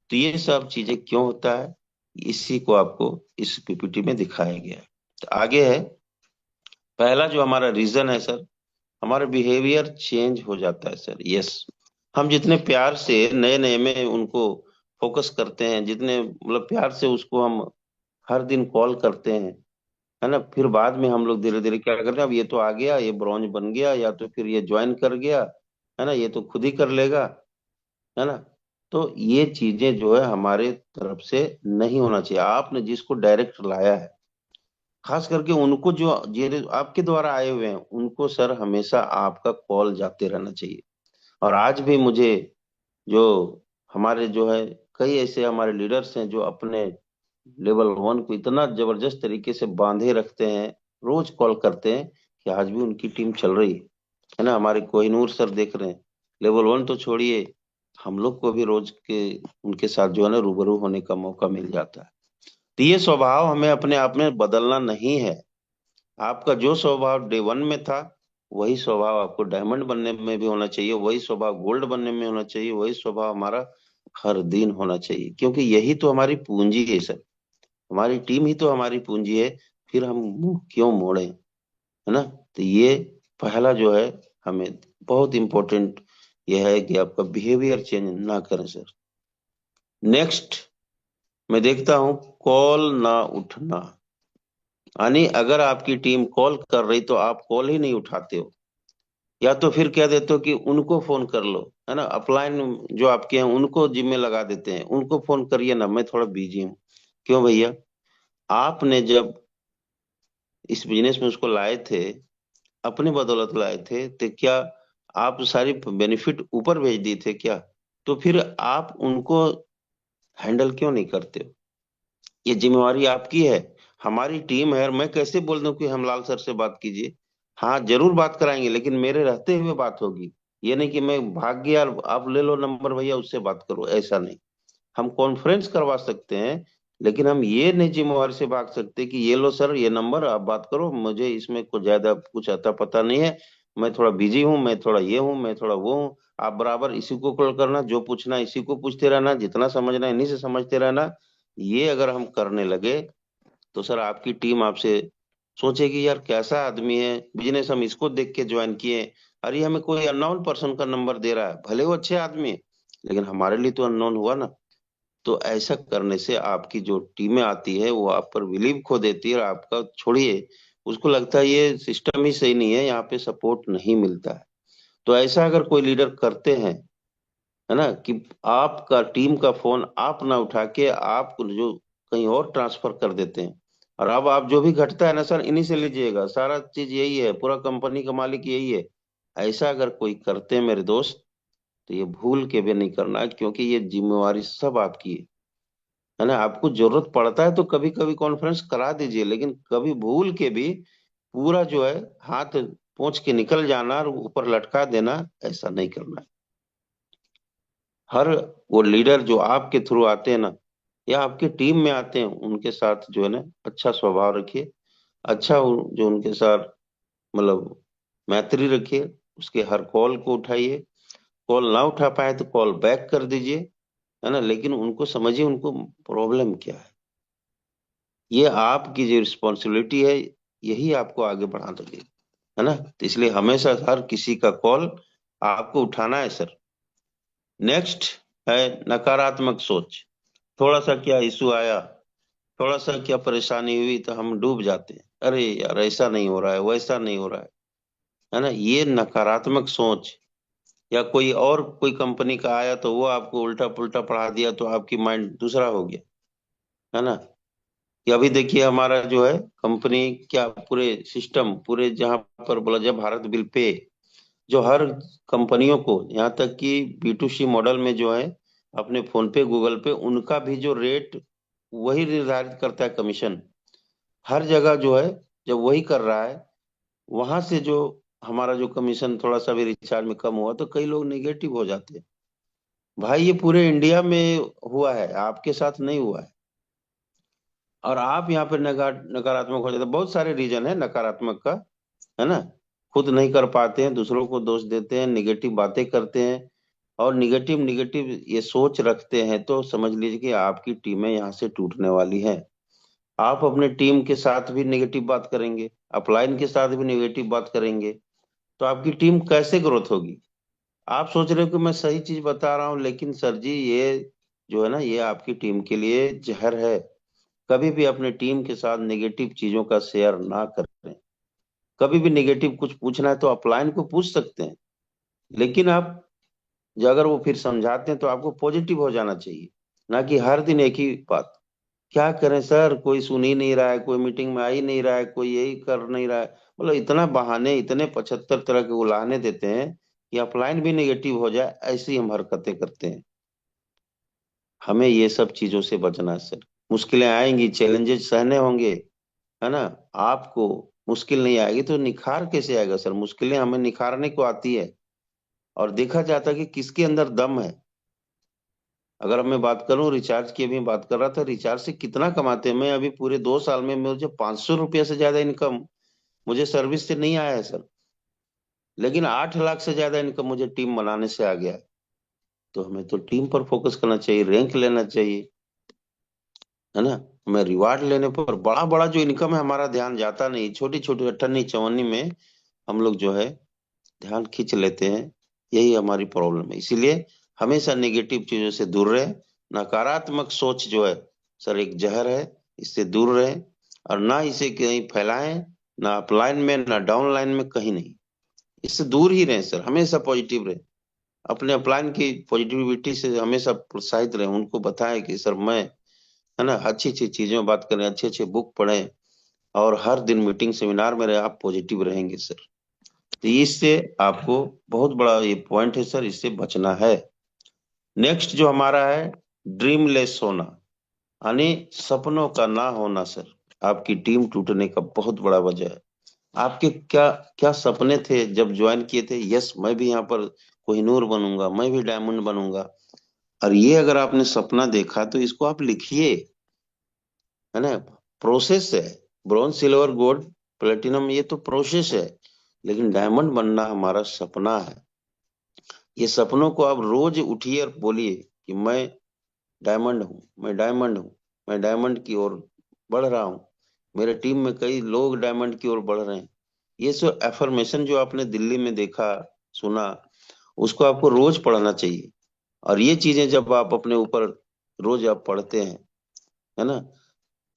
तो ये सब चीजें क्यों होता है, इसी को आपको इस पीपीटी में दिखाया गया है। तो आगे है, पहला जो हमारा रीजन है सर, हमारा बिहेवियर चेंज हो जाता है सर। यस, हम जितने प्यार से नए नए में उनको फोकस करते हैं, जितने मतलब प्यार से उसको हम हर दिन कॉल करते हैं, है ना, फिर बाद में हम लोग धीरे धीरे क्या करते हैं, अब ये तो आ गया, ये ब्रॉन्ज बन गया, या तो फिर ये ज्वाइन कर गया, है ना, ये तो खुद ही कर लेगा, है ना। तो ये चीजें जो है हमारे तरफ से नहीं होना चाहिए। आपने जिसको डायरेक्ट लाया है, खास करके उनको जो ये आपके द्वारा आए हुए हैं, उनको सर हमेशा आपका कॉल जाते रहना चाहिए। और आज भी मुझे जो हमारे जो है कई ऐसे हमारे लीडर्स हैं जो अपने लेवल 1 को इतना जबरदस्त तरीके से बांधे रखते हैं, रोज कॉल करते हैं, कि आज भी उनकी टीम चल रही है ना। हमारे कोहिनूर सर देख रहे हैं, लेवल 1 तो छोड़िए, हम लोग को भी रोज के उनके साथ जो है ना रूबरू होने का मौका मिल जाता है। तो ये स्वभाव हमें अपने आप में बदलना नहीं है। आपका जो स्वभाव डे 1 में था, वही स्वभाव आपको डायमंड बनने में भी होना चाहिए, वही स्वभाव गोल्ड बनने में होना चाहिए, वही स्वभाव हमारा हर दिन होना चाहिए, क्योंकि यही तो हमारी पूंजी है सर। हमारी टीम ही तो हमारी पूंजी है, फिर हम मुंह क्यों मोड़े, है ना। तो ये पहला जो है हमें बहुत इंपॉर्टेंट ये है कि आपका बिहेवियर चेंज ना करें सर। नेक्स्ट मैं देखता हूं, कॉल ना उठना, यानी अगर आपकी टीम कॉल कर रही तो आप कॉल ही नहीं उठाते हो, या तो फिर कह देते हो कि उनको फोन कर लो, है ना। अपलाइन जो आपके हैं उनको जिम्मे लगा देते हैं, उनको फोन करिए ना, मैं थोड़ा बिजी हूँ। क्यों भैया, आपने जब इस बिजनेस में उसको लाए थे, अपनी बदौलत लाए थे, तो क्या आप सारी बेनिफिट ऊपर भेज दिए थे क्या? तो फिर आप उनको हैंडल क्यों नहीं करते हो? ये जिम्मेवारी आपकी है। हमारी टीम है, मैं कैसे बोल दूं कि हम लाल सर से बात कीजिए। हाँ जरूर बात कराएंगे, लेकिन मेरे रहते हुए बात होगी। ये नहीं कि मैं भाग गया और आप ले लो नंबर भैया उससे बात करो, ऐसा नहीं। हम कॉन्फ्रेंस करवा सकते हैं, लेकिन हम ये नहीं जिम्मेवारी से भाग सकते कि ये लो सर ये नंबर आप बात करो, मुझे इसमें कुछ ज्यादा कुछ आता पता नहीं है, मैं थोड़ा बिजी हूँ, मैं थोड़ा ये हूँ, मैं थोड़ा वो हूँ। आप बराबर इसी को कॉल करना, जो पूछना इसी को पूछते रहना, जितना समझना इन्हीं से समझते रहना। ये अगर हम करने लगे तो सर आपकी टीम आपसे सोचेगी यार कैसा आदमी है, बिजनेस हम इसको देख के ज्वाइन किए, अरे हमें कोई अननोन पर्सन का नंबर दे रहा है, भले वो अच्छे आदमी है लेकिन हमारे लिए तो अननोन हुआ ना। तो ऐसा करने से आपकी जो टीमें आती है वो आप पर बिलीव खो देती है, और आपका छोड़िए, उसको लगता है ये सिस्टम ही सही नहीं है, यहाँ पे सपोर्ट नहीं मिलता है। तो ऐसा अगर कोई लीडर करते हैं, है ना, कि आपका टीम का फोन आप ना उठा के आप जो कहीं और ट्रांसफर कर देते हैं, और अब आप जो भी घटता है ना सर इन्हीं से लीजिएगा, सारा चीज यही है, पूरा कंपनी का मालिक यही है। ऐसा अगर कोई करते हैं मेरे दोस्त, तो ये भूल के भी नहीं करना है, क्योंकि ये जिम्मेवारी सब आपकी है ना। आपको जरूरत पड़ता है तो कभी कभी कॉन्फ्रेंस करा दीजिए, लेकिन कभी भूल के भी पूरा जो है हाथ पोंछ के निकल जाना और ऊपर लटका देना, ऐसा नहीं करना है। हर वो लीडर जो आपके थ्रू आते हैं ना, या आपके टीम में आते हैं, उनके साथ जो है ना अच्छा स्वभाव रखिए, अच्छा जो उनके साथ मतलब मैत्री रखिए, उसके हर कॉल को उठाइए, कॉल ना उठा पाए तो कॉल बैक कर दीजिए, है ना, लेकिन उनको समझिए उनको प्रॉब्लम क्या है। ये आपकी जो रिस्पॉन्सिबिलिटी है, यही आपको आगे बढ़ा देगी, है ना। तो इसलिए हमेशा हर किसी का कॉल आपको उठाना है सर। नेक्स्ट है नकारात्मक सोच। थोड़ा सा क्या इशू आया, थोड़ा सा क्या परेशानी हुई तो हम डूब जाते हैं, अरे यार ऐसा नहीं हो रहा है, वैसा नहीं हो रहा है ना। ये नकारात्मक सोच, या कोई और कोई कंपनी का आया तो वो आपको उल्टा पुल्टा पढ़ा दिया तो आपकी माइंड दूसरा हो गया, है ना। कि अभी देखिए हमारा जो है कंपनी क्या पूरे सिस्टम पूरे जहां पर बोला जाए भारत बिल पे, जो हर कंपनियों को यहाँ तक कि B2C मॉडल में जो है अपने फोन पे गूगल पे उनका भी जो रेट वही निर्धारित करता है कमीशन, हर जगह जो है जब वही कर रहा है, वहां से जो हमारा जो कमीशन थोड़ा सा भी रिचार्ज में कम हुआ तो कई लोग नेगेटिव हो जाते हैं। भाई ये पूरे इंडिया में हुआ है, आपके साथ नहीं हुआ है, और आप यहाँ पे नकारात्मक हो जाते हैं। बहुत सारे रीजन है नकारात्मक का, है ना। खुद नहीं कर पाते हैं, दूसरों को दोष देते हैं, निगेटिव बातें करते हैं, और निगेटिव निगेटिव ये सोच रखते हैं, तो समझ लीजिए कि आपकी टीमें यहाँ से टूटने वाली हैं। आप अपने टीम के साथ भी नेगेटिव बात करेंगे, अपलाइन के साथ भी नेगेटिव बात करेंगे, तो आपकी टीम कैसे ग्रोथ होगी। आप सोच रहे हो कि मैं सही चीज बता रहा हूँ, लेकिन सर जी ये जो है ना ये आपकी टीम के लिए जहर है। कभी भी अपने टीम के साथ नेगेटिव चीजों का शेयर ना करें। कभी भी नेगेटिव कुछ पूछना है तो अपलाइन को पूछ सकते हैं, लेकिन आप जो अगर वो फिर समझाते हैं तो आपको पॉजिटिव हो जाना चाहिए, ना कि हर दिन एक ही बात। क्या करें सर, कोई सुन ही नहीं रहा है, कोई मीटिंग में आ ही नहीं रहा है, कोई यही कर नहीं रहा है, मतलब इतना बहाने, इतने 75 तरह के उलाहने देते हैं कि अपलाइन भी नेगेटिव हो जाए, ऐसी हम हरकतें करते हैं। हमें ये सब चीजों से बचना है सर। मुश्किलें आएंगी, चैलेंजेस सहने होंगे, है ना। आपको मुश्किल नहीं आएगी तो निखार कैसे आएगा सर, मुश्किलें हमें निखारने को आती है, और देखा जाता है कि किसके अंदर दम है। अगर मैं बात करूं रिचार्ज की, अभी बात कर रहा था रिचार्ज से कितना कमाते हैं, मैं अभी पूरे 2 साल में मुझे 500 रुपया से ज्यादा इनकम मुझे सर्विस से नहीं आया है सर, लेकिन 8 लाख से ज्यादा इनकम मुझे टीम बनाने से आ गया है। तो हमें तो टीम पर फोकस करना चाहिए, रैंक लेना चाहिए, है ना। हमें रिवार्ड लेने पर बड़ा बड़ा जो इनकम है हमारा ध्यान जाता नहीं, छोटी छोटी अठन्नी चवन्नी में हम लोग जो है ध्यान खींच लेते हैं। यही हमारी प्रॉब्लम है, इसीलिए हमेशा नेगेटिव चीजों से दूर रहे। नकारात्मक सोच जो है सर एक जहर है, इससे दूर रहे, और ना इसे कहीं फैलाएं, ना अपलाइन में ना डाउनलाइन में, कहीं नहीं, इससे दूर ही रहें सर, हमेशा पॉजिटिव रहे। अपने अपलाइन की पॉजिटिविटी से हमेशा प्रोत्साहित रहे, उनको बताएं कि सर मैं, है ना, अच्छी अच्छी चीजों में बात करें, अच्छे अच्छे बुक पढ़ें, और हर दिन मीटिंग सेमिनार में रहे, आप पॉजिटिव रहेंगे सर। तो इससे आपको बहुत बड़ा ये पॉइंट है सर, इससे बचना है। नेक्स्ट जो हमारा है ड्रीमलेस होना, यानी सपनों का ना होना सर, आपकी टीम टूटने का बहुत बड़ा वजह है। आपके क्या क्या सपने थे जब ज्वाइन किए थे, यस मैं भी यहाँ पर कोहिनूर बनूंगा, मैं भी डायमंड बनूंगा, और ये अगर आपने सपना देखा तो इसको आप लिखिए, है ना। प्रोसेस है, ब्रॉन्ज सिल्वर गोल्ड प्लेटिनम ये तो प्रोसेस है, लेकिन डायमंड बनना हमारा सपना है। ये सपनों को आप रोज उठिए और बोलिए कि मैं डायमंड हूँ, मैं डायमंड हूँ, मैं डायमंड की ओर बढ़ रहा हूँ। मेरे टीम में कई लोग डायमंड की ओर बढ़ रहे हैं। ये सब एफर्मेशन जो आपने दिल्ली में देखा, सुना, उसको आपको रोज पढ़ना चाहिए। और ये चीजें जब आप अपने ऊपर रोज आप पढ़ते हैं, है ना,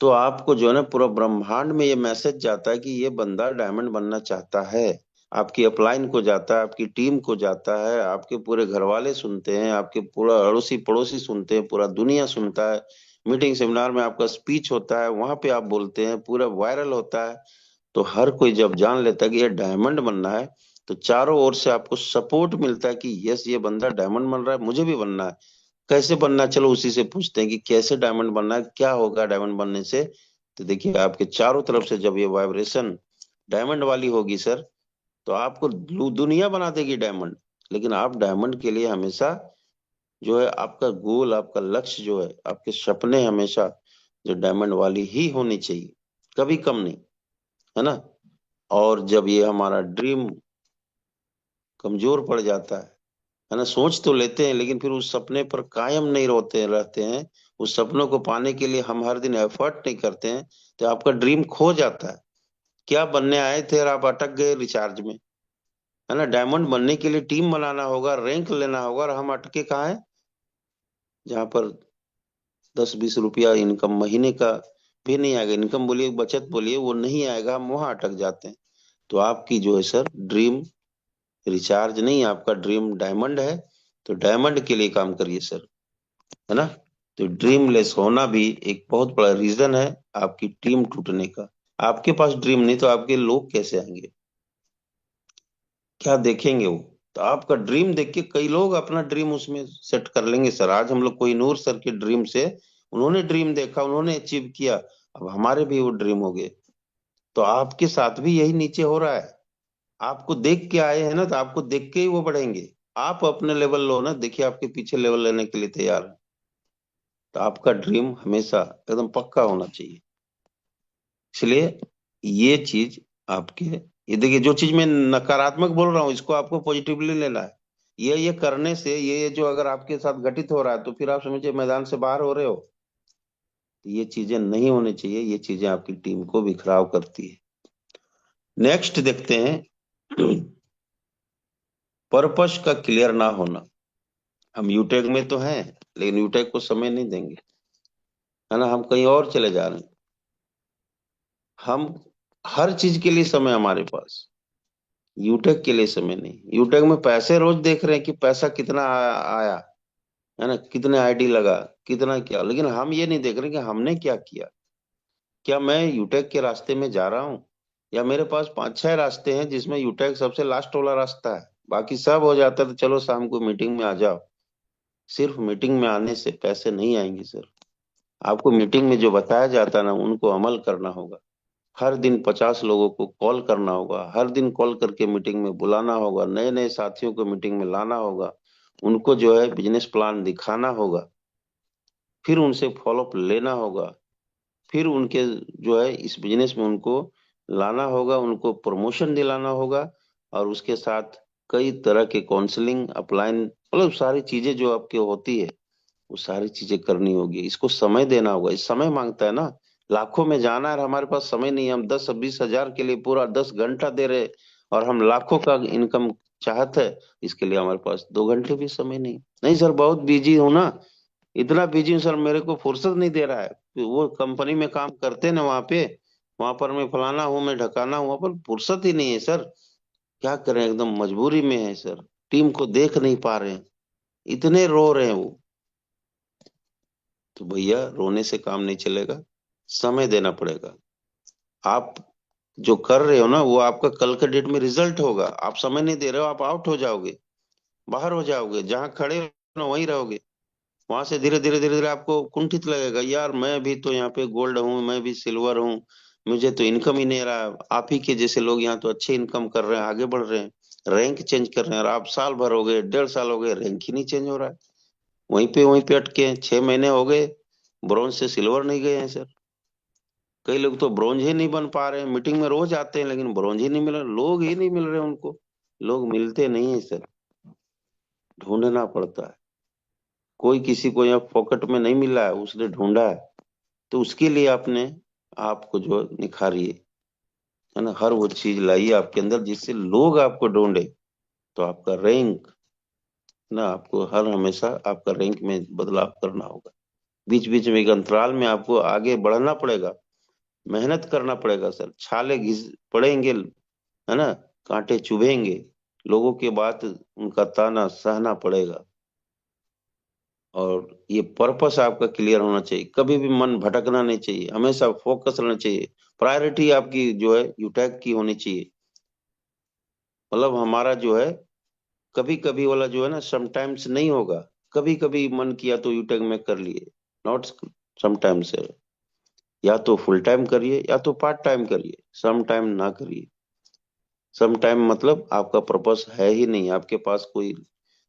तो आपको जो है ना पूरा ब्रह्मांड में ये मैसेज जाता है कि ये बंदा डायमंड बनना चाहता है। आपकी अपलाइन को जाता है, आपकी टीम को जाता है, आपके पूरे घर वाले सुनते हैं, आपके पूरा अड़ोसी पड़ोसी सुनते हैं, पूरा दुनिया सुनता है। मीटिंग सेमिनार में आपका स्पीच होता है, वहां पे आप बोलते हैं, पूरा वायरल होता है। तो हर कोई जब जान लेता है कि ये डायमंड बनना है, तो चारों ओर से आपको सपोर्ट मिलता है कि यस ये बंदा डायमंड बन रहा है, मुझे भी बनना है। कैसे बनना है, चलो उसी से पूछते हैं कि कैसे डायमंड बनना है, क्या होगा डायमंड बनने से। तो देखिए आपके चारों तरफ से जब ये वाइब्रेशन डायमंड वाली होगी सर, तो आपको दुनिया बना देगी डायमंड। लेकिन आप डायमंड के लिए हमेशा जो है आपका गोल, आपका लक्ष्य जो है, आपके सपने हमेशा जो डायमंड वाली ही होनी चाहिए, कभी कम नहीं, है ना। और जब ये हमारा ड्रीम कमजोर पड़ जाता है ना, सोच तो लेते हैं लेकिन फिर उस सपने पर कायम नहीं रहते रहते हैं, उस सपनों को पाने के लिए हम हर दिन एफर्ट नहीं करते हैं, तो आपका ड्रीम खो जाता है। क्या बनने आए थे और आप अटक गए रिचार्ज में, है ना। डायमंड बनने के लिए टीम बनाना होगा, रैंक लेना होगा, और हम अटके कहाँ हैं, जहाँ पर 10-20 रुपया इनकम महीने का भी नहीं आएगा, इनकम बोलिए बचत बोलिए, वो नहीं आएगा, हम वहां अटक जाते हैं। तो आपकी जो है सर ड्रीम रिचार्ज नहीं, आपका ड्रीम डायमंड है, तो डायमंड के लिए काम करिए सर, है ना। तो ड्रीमलेस होना भी एक बहुत बड़ा रीजन है आपकी टीम टूटने का। आपके पास ड्रीम नहीं तो आपके लोग कैसे आएंगे, क्या देखेंगे वो। तो आपका ड्रीम देख के कई लोग अपना ड्रीम उसमें सेट कर लेंगे सर। आज हम लोग कोहिनूर सर के ड्रीम से, उन्होंने ड्रीम देखा, उन्होंने अचीव किया, अब हमारे भी वो ड्रीम हो गए। तो आपके साथ भी यही नीचे हो रहा है। आपको देख के आए हैं ना, तो आपको देख के ही वो बढ़ेंगे। आप अपने लेवल लो ना, देखिए आपके पीछे लेवल लेने के लिए तैयार है। तो आपका ड्रीम हमेशा एकदम पक्का होना चाहिए। इसलिए ये चीज आपके, ये देखिए जो चीज मैं नकारात्मक बोल रहा हूँ इसको आपको पॉजिटिवली लेना है। ये करने से ये जो अगर आपके साथ घटित हो रहा है तो फिर आप समझिए मैदान से बाहर हो रहे हो। तो ये चीजें नहीं होनी चाहिए, ये चीजें आपकी टीम को बिखराव करती है। नेक्स्ट देखते हैं, पर्पस का क्लियर ना होना। हम यूटेक में तो हैं, लेकिन यूटेक को समय नहीं देंगे, है ना, हम कहीं और चले जा रहे हैं। हम हर चीज के लिए समय हमारे पास, यूटेक के लिए समय नहीं। यूटेक में पैसे रोज देख रहे हैं कि पैसा कितना आया, है ना, कितने आईडी लगा, कितना क्या, लेकिन हम ये नहीं देख रहे कि हमने क्या किया। क्या मैं यूटेक के रास्ते में जा रहा हूँ, या मेरे पास 5-6 रास्ते हैं जिसमें यूटेक सबसे लास्ट वाला रास्ता है, बाकी सब हो जाता है तो चलो शाम को मीटिंग में आ जाओ। सिर्फ मीटिंग में आने से पैसे नहीं आएंगे सर। आपको मीटिंग में जो बताया जाता है ना उनको अमल करना होगा। हर दिन 50 लोगों को कॉल करना होगा, हर दिन कॉल करके मीटिंग में बुलाना होगा, नए नए साथियों को मीटिंग में लाना होगा, उनको जो है बिजनेस प्लान दिखाना होगा, फिर उनसे फॉलोअप लेना होगा, फिर उनके जो है इस बिजनेस में उनको लाना होगा, उनको प्रमोशन दिलाना होगा, और उसके साथ कई तरह के काउंसलिंग अपलाइन, मतलब सारी चीजें जो आपके होती है वो सारी चीजें करनी होगी। इसको समय देना होगा, इस समय मांगता है ना। लाखों में जाना है और हमारे पास समय नहीं है, हम 10-20 हजार के लिए पूरा 10 घंटा दे रहे, और हम लाखों का इनकम चाहते हैं, इसके लिए हमारे पास 2 घंटे भी समय नहीं। नहीं सर बहुत बिजी हूँ ना, इतना बिजी हूँ सर, मेरे को फुर्सत नहीं दे रहा है। तो वो कंपनी में काम करते हैं ना वहां पे, वहां पर मैं फलाना हूँ, मैं ढकाना हूँ, वहां पर फुर्सत ही नहीं है सर। क्या करें, एकदम मजबूरी में है सर, टीम को देख नहीं पा रहे हैं, इतने रो रहे हैं वो। तो भैया रोने से काम नहीं चलेगा, समय देना पड़ेगा। आप जो कर रहे हो ना वो आपका कल के डेट में रिजल्ट होगा। आप समय नहीं दे रहे हो, आप आउट हो जाओगे, बाहर हो जाओगे, जहां खड़े हो ना वहीं रहोगे। वहां से धीरे धीरे धीरे धीरे आपको कुंठित लगेगा, यार मैं भी तो यहाँ पे गोल्ड हूँ, मैं भी सिल्वर हूँ, मुझे तो इनकम ही नहीं रहा। आप ही के जैसे लोग यहाँ तो अच्छे इनकम कर रहे हैं, आगे बढ़ रहे हैं, रैंक चेंज कर रहे हैं, और आप साल भर हो गए, 1.5 साल हो गए, रैंक ही नहीं चेंज हो रहा है। वहीं पे अटके हैं, 6 महीने हो गए, ब्रॉन्ज से सिल्वर नहीं गए हैं सर। कई लोग तो ब्रॉन्ज ही नहीं बन पा रहे हैं, मीटिंग में रोज आते हैं लेकिन ब्रॉन्ज ही नहीं मिल रहा, लोग ही नहीं मिल रहे उनको। लोग मिलते नहीं है सर, ढूंढना पड़ता है। कोई किसी को यहाँ फोकट में नहीं मिला है, उसने ढूंढा है। तो उसके लिए आपने आपको जो निखारिए, है ना, हर वो चीज लाइए आपके अंदर जिससे लोग आपको ढूंढे। तो आपका रैंक ना, आपको हर हमेशा आपका रैंक में बदलाव करना होगा। बीच बीच में एक अंतराल में आपको आगे बढ़ना पड़ेगा, मेहनत करना पड़ेगा सर, छाले घिस पड़ेंगे, है ना, कांटे चुभेंगे, लोगों की बात उनका ताना सहना पड़ेगा। और ये पर्पस आपका क्लियर होना चाहिए, कभी भी मन भटकना नहीं चाहिए, हमेशा फोकस रहना चाहिए। प्रायोरिटी आपकी जो है यूटैक की होनी चाहिए। मतलब हमारा जो है कभी कभी वाला जो है ना, समटाइम्स नहीं होगा। कभी कभी मन किया तो यूटैक में कर लिए, नॉट समटाइम्स है। या तो फुल टाइम करिए या तो पार्ट टाइम करिए, सम टाइम ना करिए। सम टाइम मतलब आपका पर्पस है ही नहीं, आपके पास कोई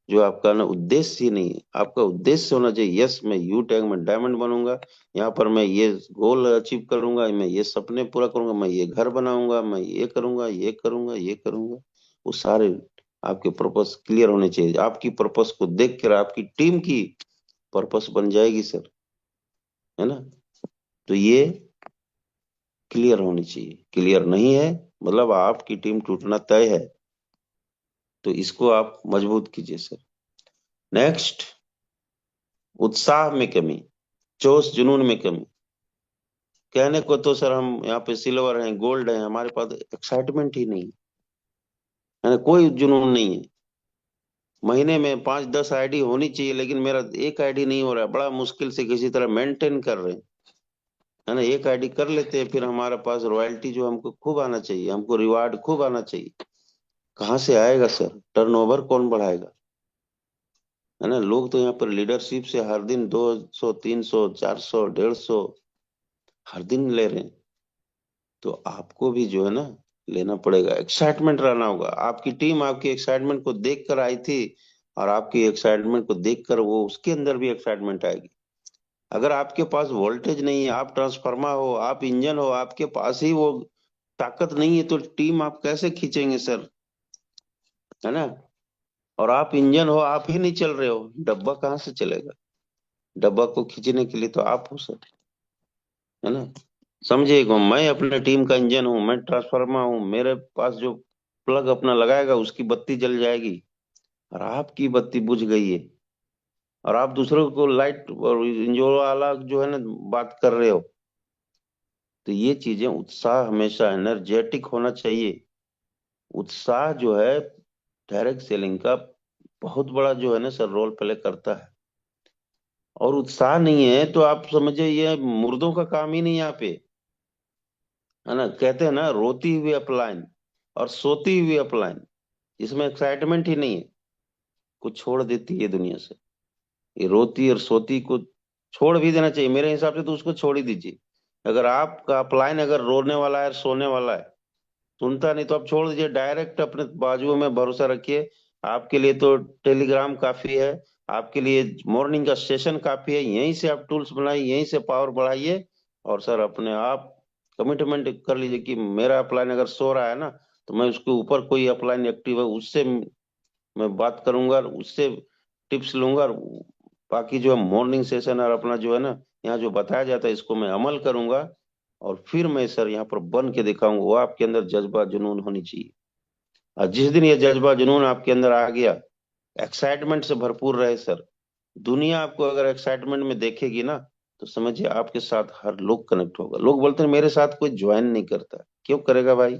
जो आपका ना उद्देश्य ही नहीं है। आपका उद्देश्य होना चाहिए, यस मैं यू टैग में डायमंड बनूंगा, यहाँ पर मैं ये गोल अचीव करूंगा, मैं ये सपने पूरा करूंगा, मैं ये घर बनाऊंगा, मैं ये करूंगा, ये करूंगा, ये करूंगा। वो सारे आपके पर्पस क्लियर होने चाहिए। आपकी पर्पस को देख कर आपकी टीम की पर्पस बन जाएगी सर, है ना। तो ये क्लियर होनी चाहिए। क्लियर नहीं है मतलब आपकी टीम टूटना तय है। तो इसको आप मजबूत कीजिए सर। नेक्स्ट, उत्साह में कमी, जोश जुनून में कमी। कहने को तो सर हम यहाँ पे सिल्वर हैं, गोल्ड हैं, हमारे पास एक्साइटमेंट ही नहीं है ना, कोई जुनून नहीं है। महीने में 5-10 आईडी होनी चाहिए, लेकिन मेरा एक आईडी नहीं हो रहा है, बड़ा मुश्किल से किसी तरह मेंटेन कर रहे हैं, है ना। एक आईडी कर लेते हैं, फिर हमारे पास रॉयल्टी जो हमको खूब आना चाहिए, हमको रिवार्ड खूब आना चाहिए। कहाँ से आएगा सर, टर्नओवर कौन बढ़ाएगा, है ना। लोग तो यहाँ पर लीडरशिप से हर दिन 200, 300, 400, 150 हर दिन ले रहे हैं। तो आपको भी जो है ना लेना पड़ेगा, एक्साइटमेंट रहना होगा। आपकी टीम आपकी एक्साइटमेंट को देख कर आई थी, और आपकी एक्साइटमेंट को देखकर वो उसके अंदर भी एक्साइटमेंट आएगी। अगर आपके पास वोल्टेज नहीं है, आप ट्रांसफार्मर हो, आप इंजन हो, आपके पास ही वो ताकत नहीं है, तो टीम आप कैसे खींचेंगे सर, है ना। और आप इंजन हो, आप ही नहीं चल रहे हो, डब्बा कहाँ से चलेगा। डब्बा को खींचने के लिए तो आप हो सर, है ना। समझिएगा, मैं अपने टीम का इंजन हूँ, मैं ट्रांसफार्मर हूँ, मेरे पास जो प्लग अपना लगाएगा उसकी बत्ती जल जाएगी। और आपकी बत्ती बुझ गई है, और आप दूसरों को लाइट और इंजन वाला जो है ना बात कर रहे हो। तो ये चीजें, उत्साह हमेशा एनर्जेटिक होना चाहिए। उत्साह जो है डायरेक्ट सेलिंग का बहुत बड़ा जो है ना सर रोल प्ले करता है। और उत्साह नहीं है तो आप समझिए ये मुर्दों का काम ही नहीं है यहाँ पे, है ना। कहते हैं ना, रोती हुई अपलाइन और सोती हुई अपलाइन, इसमें एक्साइटमेंट ही नहीं है, कुछ छोड़ देती है दुनिया से। ये रोती और सोती को छोड़ भी देना चाहिए मेरे हिसाब से, तो उसको छोड़ ही दीजिए। अगर आपका अपलाइन अगर रोने वाला है, सोने वाला है, सुनता नहीं, तो आप छोड़ दीजिए, डायरेक्ट अपने बाजुओं में भरोसा रखिए। आपके लिए तो टेलीग्राम काफी है, आपके लिए मॉर्निंग का सेशन काफी है, यहीं से आप टूल्स बनाइए, यहीं से पावर बढ़ाइए। और सर अपने आप कमिटमेंट कर लीजिए कि मेरा अपलाइन अगर सो रहा है ना, तो मैं उसके ऊपर कोई अपलाइन एक्टिव है उससे मैं बात करूंगा, उससे टिप्स लूंगा, और बाकी जो है मॉर्निंग सेशन और अपना जो है ना यहाँ जो बताया जाता है इसको मैं अमल करूंगा। और फिर मैं सर यहाँ पर बन के दिखाऊंगा। वो आपके अंदर जज्बा जुनून होनी चाहिए। और जिस दिन ये जज्बा जुनून आपके अंदर आ गया, एक्साइटमेंट से भरपूर रहे सर, दुनिया आपको अगर एक्साइटमेंट में देखेगी ना, तो समझिए आपके साथ हर लोग कनेक्ट होगा। लोग बोलते हैं मेरे साथ कोई ज्वाइन नहीं करता, क्यों करेगा भाई।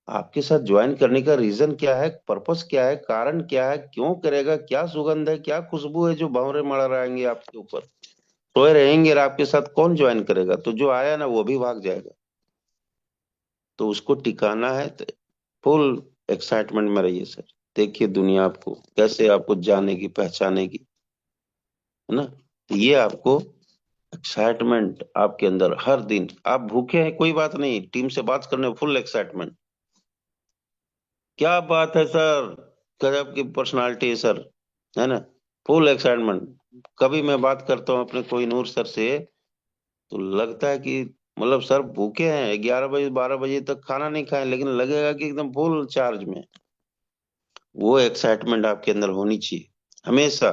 आपके साथ ज्वाइन करने का रीजन क्या है, पर्पस क्या है, कारण क्या है, क्यों करेगा, क्या सुगंध है, क्या खुशबू है जो भंवरे मड़ाएंगे आपके ऊपर, सोए रहेंगे, और आपके साथ कौन ज्वाइन करेगा। तो जो आया ना वो भी भाग जाएगा। तो उसको टिकाना है तो फुल एक्साइटमेंट में रहिए सर। देखिए दुनिया आपको कैसे आपको जानेगी, पहचानेगी, है ना। तो ये आपको एक्साइटमेंट आपके अंदर हर दिन, आप भूखे हैं कोई बात नहीं, टीम से बात करने फुल एक्साइटमेंट। क्या बात है सर, गजब की पर्सनालिटी है सर, है ना। Full excitement. कभी मैं बात करता हूँ अपने कोई नूर सर से, तो लगता है कि मतलब सर भूखे हैं, 11 बजे 12 बजे तक खाना नहीं खाए, लेकिन लगेगा कि एकदम फुल चार्ज में। वो एक्साइटमेंट आपके अंदर होनी चाहिए हमेशा।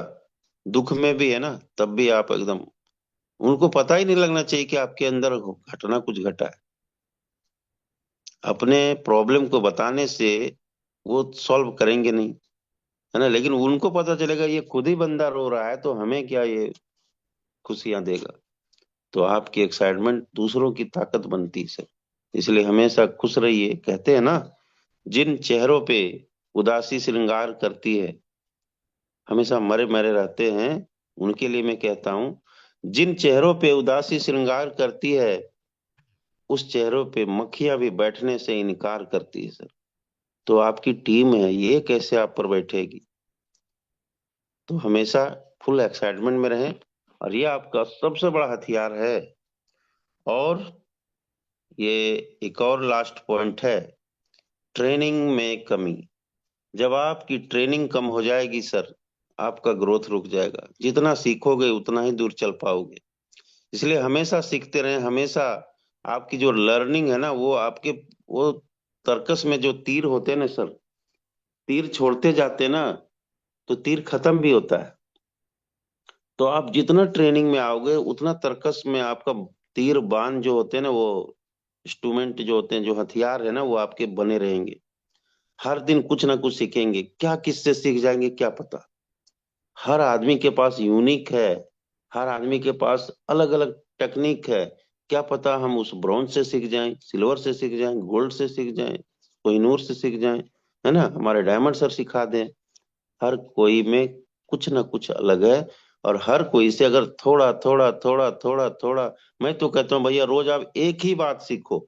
दुख में भी है ना, तब भी आप एकदम उनको पता ही नहीं लगना चाहिए कि आपके अंदर घटना कुछ घटा है। अपने प्रॉब्लम को बताने से वो सॉल्व करेंगे नहीं, है ना। लेकिन उनको पता चलेगा ये खुद ही बंदा रो रहा है तो हमें क्या ये खुशियां देगा। तो आपकी एक्साइटमेंट दूसरों की ताकत बनती है सर। इसलिए हमेशा खुश रहिए। कहते हैं ना, जिन चेहरों पे उदासी श्रृंगार करती है, हमेशा मरे मरे रहते हैं, उनके लिए मैं कहता हूँ, जिन चेहरों पे उदासी श्रृंगार करती है, उस चेहरों पे मक्खियां भी बैठने से इनकार करती है सर। तो आपकी टीम है, ये कैसे आप पर बैठेगी। तो हमेशा फुल एक्साइटमेंट में रहें, और ये आपका सबसे बड़ा हथियार है। और ये एक और लास्ट पॉइंट है, ट्रेनिंग में कमी। जब आपकी ट्रेनिंग कम हो जाएगी सर, आपका ग्रोथ रुक जाएगा। जितना सीखोगे उतना ही दूर चल पाओगे। इसलिए हमेशा सीखते रहें। हमेशा आपकी जो लर्निंग है ना, वो आपके वो तर्कस में जो तीर होते हैं ना सर, तीर छोड़ते जाते हैं ना, तो तीर खत्म भी होता है। तो आप जितना ट्रेनिंग में आओगे उतना तर्कस में आपका तीर बाण जो होते हैं ना, वो इंस्ट्रूमेंट जो होते हैं, जो हथियार है ना, वो आपके बने रहेंगे। हर दिन कुछ ना कुछ सीखेंगे। क्या किससे सीख जाएंगे क्या पता। हर आदमी के पास यूनिक है, हर आदमी के पास अलग अलग टेक्निक है। क्या पता हम उस ब्रॉन्ज से सीख जाएं, सिल्वर से सीख जाएं, गोल्ड से सीख जाएं, कोहिनूर से सीख जाएं, है ना। हमारे डायमंड सर सिखा दें। हर कोई में कुछ ना कुछ अलग है। और हर कोई से अगर थोड़ा थोड़ा थोड़ा थोड़ा थोड़ा, मैं तो कहता हूँ भैया, रोज आप एक ही बात सीखो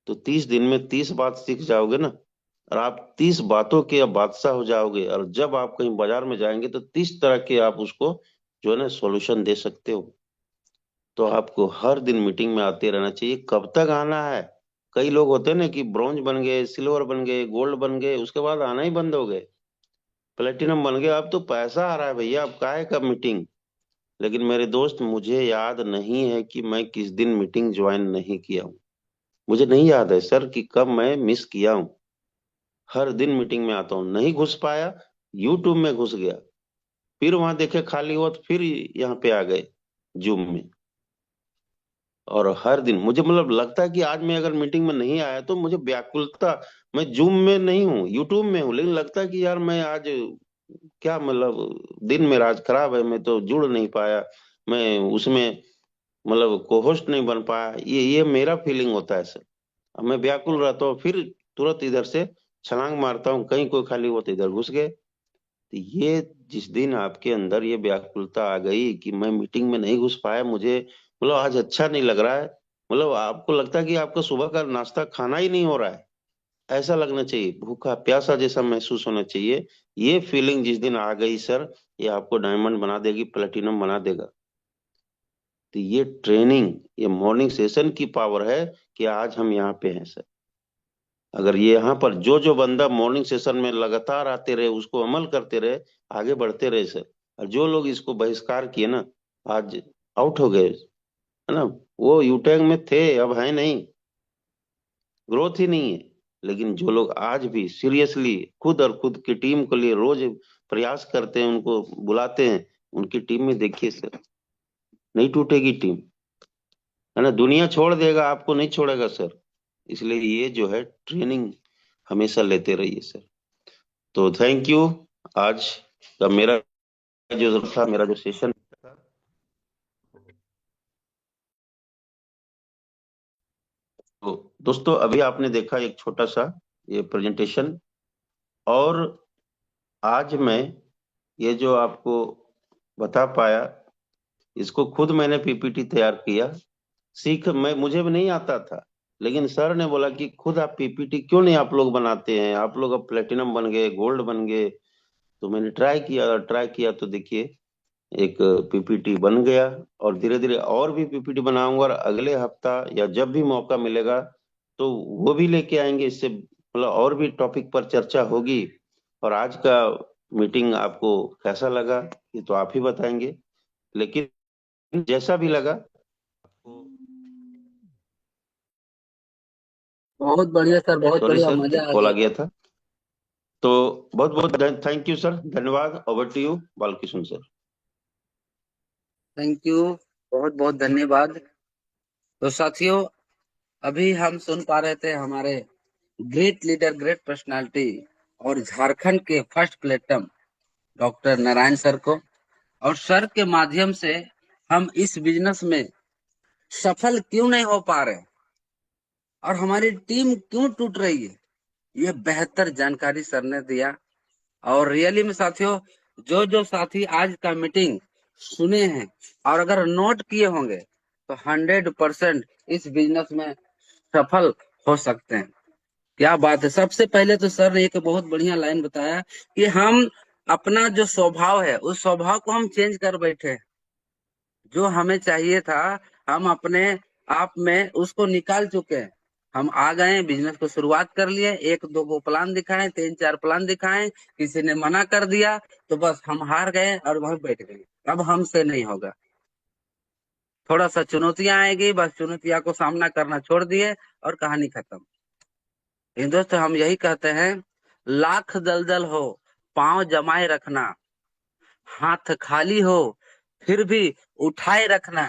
तो 30 दिन में 30 बात सीख जाओगे ना। और आप 30 बातों के अब बादशाह हो जाओगे। और जब आप कहीं बाजार में जाएंगे तो 30 तरह के आप उसको जो है ना सॉल्यूशन दे सकते हो। तो आपको हर दिन मीटिंग में आते रहना चाहिए। कब तक आना है। कई लोग होते हैं ना कि ब्रॉन्ज बन गए, सिल्वर बन गए, गोल्ड बन गए, उसके बाद आना ही बंद हो गए, प्लेटिनम बन गए। अब तो पैसा आ रहा है भैया, अब काहे का मीटिंग। लेकिन मेरे दोस्त, मुझे याद नहीं है कि मैं किस दिन मीटिंग ज्वाइन नहीं किया हूँ। मुझे नहीं याद है सर कि कब मैं मिस किया हूँ। हर दिन मीटिंग में आता हूँ। नहीं घुस पाया, यूट्यूब में घुस गया, फिर वहां देखे खाली हुआ तो फिर यहाँ पे आ गए जूम में। और हर दिन मुझे मतलब लगता है कि आज मैं अगर मीटिंग में नहीं आया तो मुझे व्याकुलता। मैं जूम में नहीं हूँ, यूट्यूब में हूँ, लेकिन लगता है कि यार मैं आज क्या मतलब, दिन मेरा आज खराब है, मैं तो जुड़ नहीं पाया, मैं उसमें मतलब को होस्ट नहीं बन पाया। ये मेरा फीलिंग होता है सर। अब मैं व्याकुल रहता हूँ, फिर तुरंत इधर से छलांग मारता हूँ, कहीं कोई खाली हुआ तो इधर घुस गए। तो ये जिस दिन आपके अंदर ये व्याकुलता आ गई कि मैं मीटिंग में नहीं घुस पाया, मुझे मतलब आज अच्छा नहीं लग रहा है, मतलब आपको लगता है कि आपका सुबह का नाश्ता खाना ही नहीं हो रहा है, ऐसा लगना चाहिए, भूखा प्यासा जैसा महसूस होना चाहिए। ये फीलिंग जिस दिन आ गई सर, ये आपको डायमंड बना देगी, प्लेटिनम बना देगा। तो ये ट्रेनिंग, ये मॉर्निंग सेशन की पावर है कि आज हम यहाँ पे हैं सर। अगर ये यहाँ पर जो जो बंदा मॉर्निंग सेशन में लगातार आते रहे, उसको अमल करते रहे, आगे बढ़ते रहे सर। और जो लोग इसको बहिष्कार किए ना, आज आउट हो गए, है ना। वो यूटैग में थे, अब है नहीं, ग्रोथ ही नहीं है। लेकिन जो लोग आज भी सीरियसली खुद और खुद की टीम के लिए रोज प्रयास करते हैं, उनको बुलाते हैं, उनकी टीम में देखिए सर, नहीं टूटेगी टीम, है ना। दुनिया छोड़ देगा, आपको नहीं छोड़ेगा सर। इसलिए ये जो है ट्रेनिंग हमेशा लेते रहिए सर। तो थैंक यू। आज का मेरा जो था, मेरा जो सेशन था, तो दोस्तों अभी आपने देखा एक छोटा सा ये प्रेजेंटेशन। और आज मैं ये जो आपको बता पाया, इसको खुद मैंने पीपीटी तैयार किया। सीख मैं मुझे भी नहीं आता था, लेकिन सर ने बोला कि खुद आप पीपीटी क्यों नहीं आप लोग बनाते हैं, आप लोग अब प्लेटिनम बन गए, गोल्ड बन गए। तो मैंने ट्राई किया तो देखिए एक पीपीटी बन गया। और धीरे धीरे और भी पीपीटी बनाऊंगा, और अगले हफ्ता या जब भी मौका मिलेगा तो वो भी लेके आएंगे। इससे मतलब और भी टॉपिक पर चर्चा होगी। और आज का मीटिंग आपको कैसा लगा, ये तो आप ही बताएंगे। लेकिन जैसा भी लगा आपको। बहुत बढ़िया सर, बहुत सॉरी बढ़िया, सर, मजा एक आ कॉल आ गया। गया था। तो बहुत बहुत थैंक यू सर, धन्यवाद। Over to you Balkrishna sir. Thank you. बहुत बहुत धन्यवाद। तो साथियों, अभी हम सुन पा रहे थे हमारे ग्रेट लीडर, ग्रेट पर्सनालिटी और झारखंड के फर्स्ट प्लेटम डॉक्टर नारायण सर को। और सर के माध्यम से हम इस बिजनेस में सफल क्यों नहीं हो पा रहे और हमारी टीम क्यों टूट रही है, ये बेहतर जानकारी सर ने दिया। और रियली में साथियों, जो जो साथी आज का मीटिंग सुने हैं और अगर नोट किए होंगे तो 100% इस बिजनेस में सफल हो सकते हैं। क्या बात है। सबसे पहले तो सर ने एक बहुत बढ़िया लाइन बताया कि हम अपना जो स्वभाव है उस स्वभाव को हम चेंज कर बैठे। जो हमें चाहिए था हम अपने आप में उसको निकाल चुके हैं। हम आ गए, बिजनेस को शुरुआत कर लिए, एक दो को प्लान दिखाए, तीन चार प्लान दिखाए, किसी ने मना कर दिया तो बस हम हार गए और वहीं बैठ गए। अब हमसे नहीं होगा। थोड़ा सा चुनौतियां आएगी, बस चुनौतियां को सामना करना छोड़ दिए और कहानी खत्म। इन दोस्तों हम यही कहते हैं, लाख दलदल हो पांव जमाए रखना, हाथ खाली हो फिर भी उठाए रखना।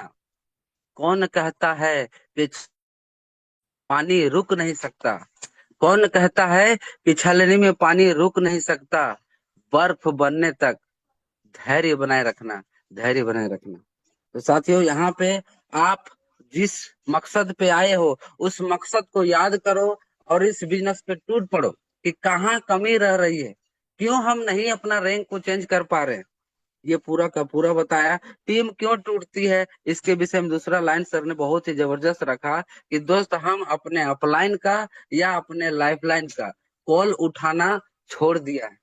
कौन कहता है कि पानी रुक नहीं सकता, कौन कहता है कि छलनी में पानी रुक नहीं सकता। बर्फ बनने तक धैर्य बनाए रखना, धैर्य बनाए रखना। तो साथियों, यहाँ पे आप जिस मकसद पे आए हो उस मकसद को याद करो और इस बिजनेस पे टूट पड़ो कि कहाँ कमी रह रही है, क्यों हम नहीं अपना रैंक को चेंज कर पा रहे हैं। ये पूरा का पूरा बताया। टीम क्यों टूटती है इसके विषय में दूसरा लाइन सर ने बहुत ही जबरदस्त रखा कि दोस्त हम अपने अपलाइन का या अपने लाइफलाइन का कॉल उठाना छोड़ दिया है।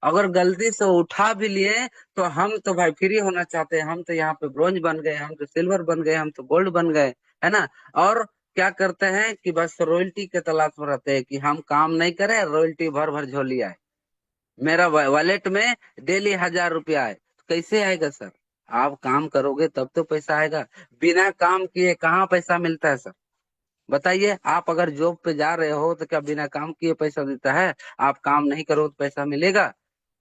अगर गलती से उठा भी लिए तो हम तो भाई फ्री होना चाहते हैं। हम तो यहाँ पे ब्रोंज बन गए, हम तो सिल्वर बन गए, हम तो गोल्ड बन गए, है ना। और क्या करते हैं कि बस रॉयल्टी के तलाश में रहते हैं कि हम काम नहीं करें, रॉयल्टी भर भर झोली आए, मेरा वॉलेट में डेली 1,000 रुपया आए। तो कैसे आएगा सर? आप काम करोगे तब तो पैसा आएगा। बिना काम किए कहाँ पैसा मिलता है सर? बताइए। आप अगर जॉब पे जा रहे हो तो क्या बिना काम किए पैसा देता है? आप काम नहीं करो तो पैसा मिलेगा?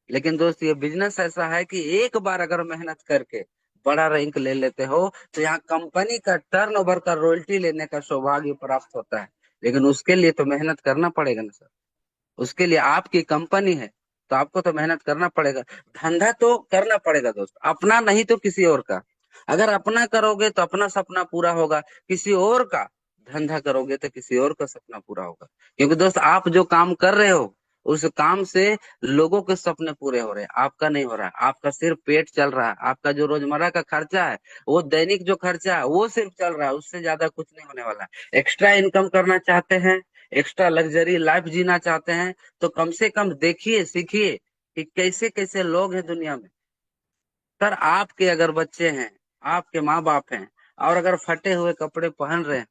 लेकिन दोस्त, ये बिजनेस ऐसा है कि एक बार अगर मेहनत करके बड़ा रैंक ले लेते हो तो यहाँ कंपनी का टर्नओवर का रॉयल्टी लेने का सौभाग्य प्राप्त होता है। लेकिन उसके लिए तो मेहनत करना पड़ेगा ना सर। उसके लिए आपकी कंपनी है तो आपको तो मेहनत करना पड़ेगा। धंधा तो करना पड़ेगा दोस्त, अपना नहीं तो किसी और का। अगर अपना करोगे तो अपना सपना पूरा होगा, किसी और का धंधा करोगे तो किसी और का सपना पूरा होगा। क्योंकि दोस्त, आप जो काम कर रहे हो उस काम से लोगों के सपने पूरे हो रहे हैं, आपका नहीं हो रहा है। आपका सिर्फ पेट चल रहा है, आपका जो रोजमर्रा का खर्चा है, वो दैनिक जो खर्चा है वो सिर्फ चल रहा है, उससे ज्यादा कुछ नहीं होने वाला। एक्स्ट्रा इनकम करना चाहते हैं, एक्स्ट्रा लग्जरी लाइफ जीना चाहते हैं तो कम से कम देखिए, सीखिए कि कैसे कैसे लोग हैं दुनिया में। सर, आपके अगर बच्चे हैं, आपके माँ बाप हैं और अगर फटे हुए कपड़े पहन रहे हैं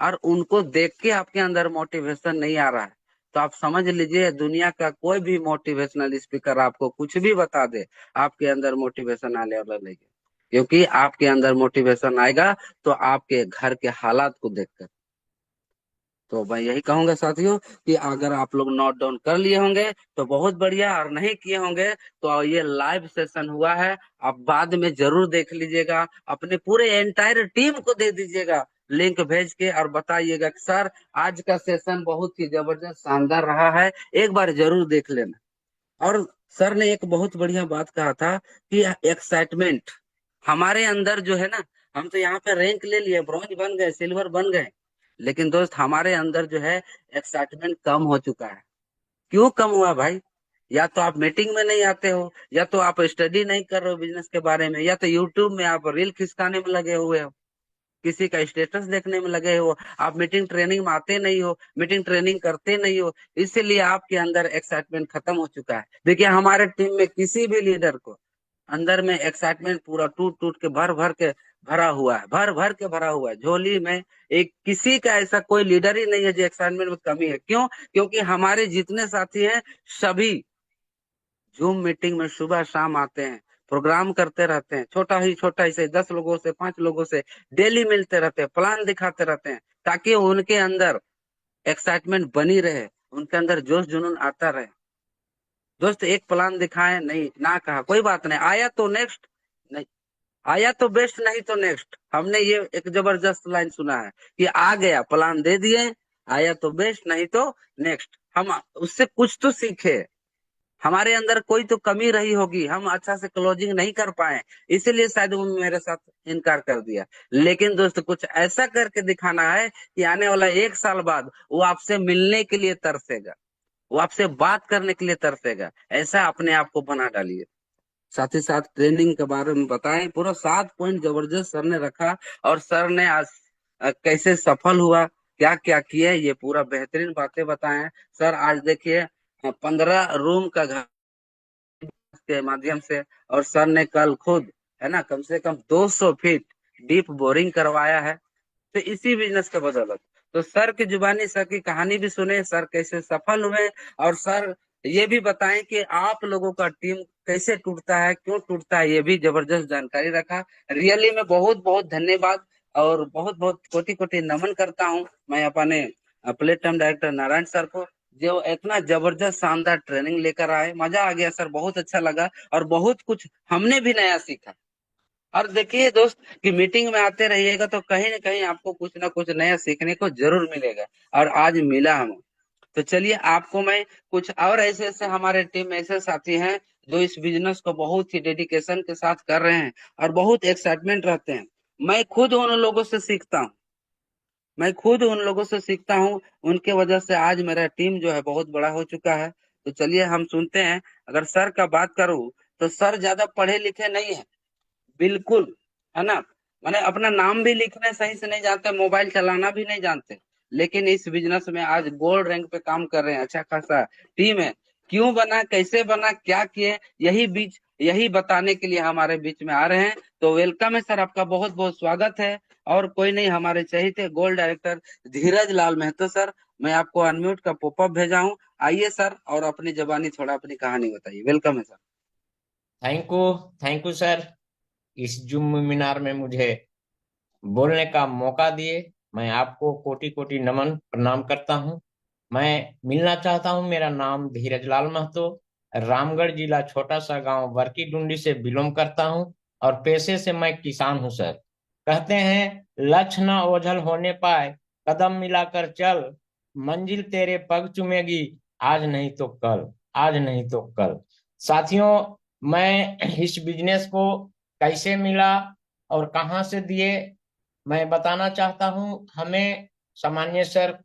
और उनको देख के आपके अंदर मोटिवेशन नहीं आ रहा है तो आप समझ लीजिए दुनिया का कोई भी मोटिवेशनल स्पीकर आपको कुछ भी बता दे, आपके अंदर मोटिवेशन आने वाला नहीं है। क्योंकि आपके अंदर मोटिवेशन आएगा तो आपके घर के हालात को देखकर। तो मैं यही कहूंगा साथियों कि अगर आप लोग नोट डाउन कर लिए होंगे तो बहुत बढ़िया, और नहीं किए होंगे तो ये लाइव सेशन हुआ है, आप बाद में जरूर देख लीजिएगा। अपने पूरे एंटायर टीम को दे दीजिएगा लिंक भेज के और बताइएगा कि सर आज का सेशन बहुत ही जबरदस्त शानदार रहा है, एक बार जरूर देख लेना। और सर ने एक बहुत बढ़िया बात कहा था कि एक्साइटमेंट हमारे अंदर जो है ना, हम तो यहाँ पे रैंक ले लिए, ब्रॉन्ज बन गए, सिल्वर बन गए, लेकिन दोस्त हमारे अंदर जो है एक्साइटमेंट कम हो चुका है। क्यों कम हुआ भाई? या तो आप मीटिंग में नहीं आते हो, या तो आप स्टडी नहीं कर रहे हो बिजनेस के बारे में, या तो यूट्यूब में आप रील खिसकाने में लगे हुए हो, किसी का स्टेटस देखने में लगे हो, आप मीटिंग ट्रेनिंग में आते नहीं हो, मीटिंग ट्रेनिंग करते नहीं हो, इसीलिए आपके अंदर एक्साइटमेंट खत्म हो चुका है। देखिए, हमारे टीम में किसी भी लीडर को अंदर में एक्साइटमेंट पूरा टूट टूट के भर भर के भरा हुआ है, भर भर के भरा हुआ है झोली में। एक किसी का ऐसा कोई लीडर ही नहीं है जो एक्साइटमेंट में कमी है। क्यों? क्योंकि हमारे जितने साथी हैं सभी जूम मीटिंग में सुबह शाम आते हैं, प्रोग्राम करते रहते हैं, छोटा ही छोटा ही से 10 लोगों से 5 लोगों से डेली मिलते रहते हैं, प्लान दिखाते रहते हैं ताकि उनके अंदर एक्साइटमेंट बनी रहे, उनके अंदर जोश जुनून आता रहे। दोस्त, एक प्लान दिखाए नहीं ना, कहा कोई बात नहीं, आया तो नेक्स्ट नहीं, आया तो बेस्ट, नहीं तो नेक्स्ट। हमने ये एक जबरदस्त लाइन सुना है कि आ गया, प्लान दे दिए, आया तो बेस्ट, नहीं तो नेक्स्ट। हम उससे कुछ तो सीखे, हमारे अंदर कोई तो कमी रही होगी, हम अच्छा से क्लोजिंग नहीं कर पाए, इसीलिए शायद वो मेरे साथ इनकार कर दिया। लेकिन दोस्त कुछ ऐसा करके दिखाना है कि आने वाला 1 साल बाद वो आपसे मिलने के लिए तरसेगा, वो आपसे बात करने के लिए तरसेगा। ऐसा अपने आप को बना डालिए। साथ ही साथ ट्रेनिंग के बारे में बताएं, पूरा 7 पॉइंट जबरदस्त सर ने रखा। और सर ने आज कैसे सफल हुआ, क्या क्या किए, ये पूरा बेहतरीन बातें बताएं। सर आज देखिए 15 रूम का घर के माध्यम से, और सर ने कल खुद है ना कम से कम 200 फीट डीप बोरिंग करवाया है, तो इसी बिजनेस के बदौलत। तो सर की जुबानी सर की कहानी भी सुने, सर कैसे सफल हुए। और सर ये भी बताएं कि आप लोगों का टीम कैसे टूटता है, क्यों टूटता है, ये भी जबरदस्त जानकारी रखा। रियली में बहुत बहुत धन्यवाद और बहुत बहुत कोटि कोटि नमन करता हूँ मैं अपने प्लेटफॉर्म डायरेक्टर नारायण सर को, जो इतना जबरदस्त शानदार ट्रेनिंग लेकर आए। मजा आ गया सर, बहुत अच्छा लगा और बहुत कुछ हमने भी नया सीखा। और देखिए दोस्त कि मीटिंग में आते रहिएगा तो कहीं ना कहीं आपको कुछ ना कुछ नया सीखने को जरूर मिलेगा, और आज मिला हमें। तो चलिए आपको मैं कुछ और ऐसे ऐसे हमारे टीम में ऐसे साथी हैं जो इस बिजनेस को बहुत ही डेडिकेशन के साथ कर रहे हैं और बहुत एक्साइटमेंट रहते हैं। मैं खुद उन लोगों से सीखता हूँ, मैं खुद उन लोगों से सीखता हूँ। उनके वजह से आज मेरा टीम जो है बहुत बड़ा हो चुका है। तो चलिए हम सुनते हैं। अगर सर का बात करूँ तो सर ज्यादा पढ़े लिखे नहीं है, बिल्कुल, है ना। मैंने अपना नाम भी लिखने सही से नहीं जानते, मोबाइल चलाना भी नहीं जानते, लेकिन इस बिजनेस में आज गोल्ड रैंक पे काम कर रहे हैं। अच्छा खासा टीम है। क्यों बना, कैसे बना, क्या किए, यही बताने के लिए हमारे बीच में आ रहे हैं। तो वेलकम है सर, आपका बहुत बहुत स्वागत है। और कोई नहीं, हमारे चहेते गोल्ड डायरेक्टर धीरज लाल महतो सर, मैं आपको अनम्यूट का पॉपअप भेजा हूँ। आइए सर और अपनी जबानी थोड़ा अपनी कहानी बताइए। वेलकम है सर। थैंक यू सर, इस जूम वेबिनार में मुझे बोलने का मौका दिए। मैं आपको कोटि कोटि नमन प्रणाम करता हूं। मैं मिलना चाहता हूं। मेरा नाम धीरज लाल महतो, रामगढ़ जिला छोटा सा गांव वर्की डुंडी से बिलोंग करता हूं और पेशे से मैं किसान हूं सर। कहते हैं लक्ष्य न ओझल होने पाए, कदम मिलाकर चल, मंजिल तेरे पग चूमेगी, आज नहीं तो कल, आज नहीं तो कल। साथियों, मैं इस बिजनेस को कैसे मिला और कहां से दिए, मैं बताना चाहता हूं। हमें सामान्य सर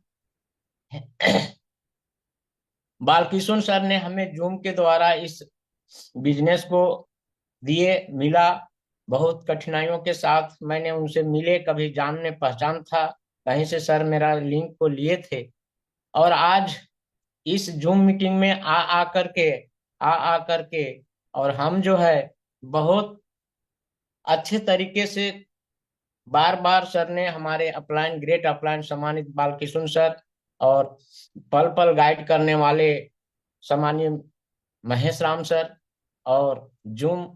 बालकिशोर सर ने हमें जूम के द्वारा इस बिजनेस को दिए, मिला। बहुत कठिनाइयों के साथ मैंने उनसे मिले, कभी जानने पहचान था, कहीं से सर मेरा लिंक को लिए थे। और आज इस जूम मीटिंग में आ करके और हम जो है बहुत अच्छे तरीके से बार बार सर ने हमारे अपलाइन ग्रेट अपलाइन सम्मानित बालकिशोर सर और पल पल गाइड करने वाले सम्मानीय महेश राम सर, और जूम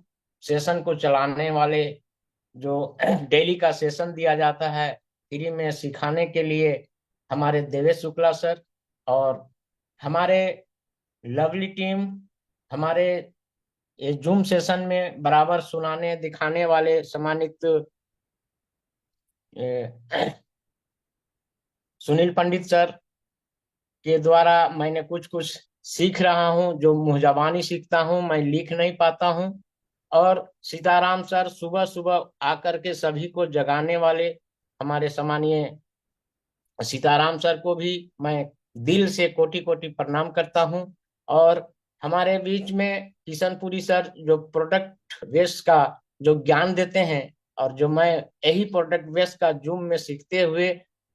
सेशन को चलाने वाले जो डेली का सेशन दिया जाता है फ्री में सिखाने के लिए हमारे देवेश शुक्ला सर, और हमारे लवली टीम, हमारे ये जूम सेशन में बराबर सुनाने दिखाने वाले सम्मानित सुनील पंडित सर के द्वारा मैंने कुछ कुछ सीख रहा हूँ, जो मुँह जबानी सीखता हूँ, मैं लिख नहीं पाता हूँ। और सीताराम सर सुबह सुबह आकर के सभी को जगाने वाले हमारे सम्मानीय सीताराम सर को भी मैं दिल से कोटि कोटि प्रणाम करता हूँ। और हमारे बीच में किशनपुरी सर जो प्रोडक्ट बेस का जो ज्ञान देते हैं, और जो मैं यही प्रोडक्ट बेस का जूम में सीखते हुए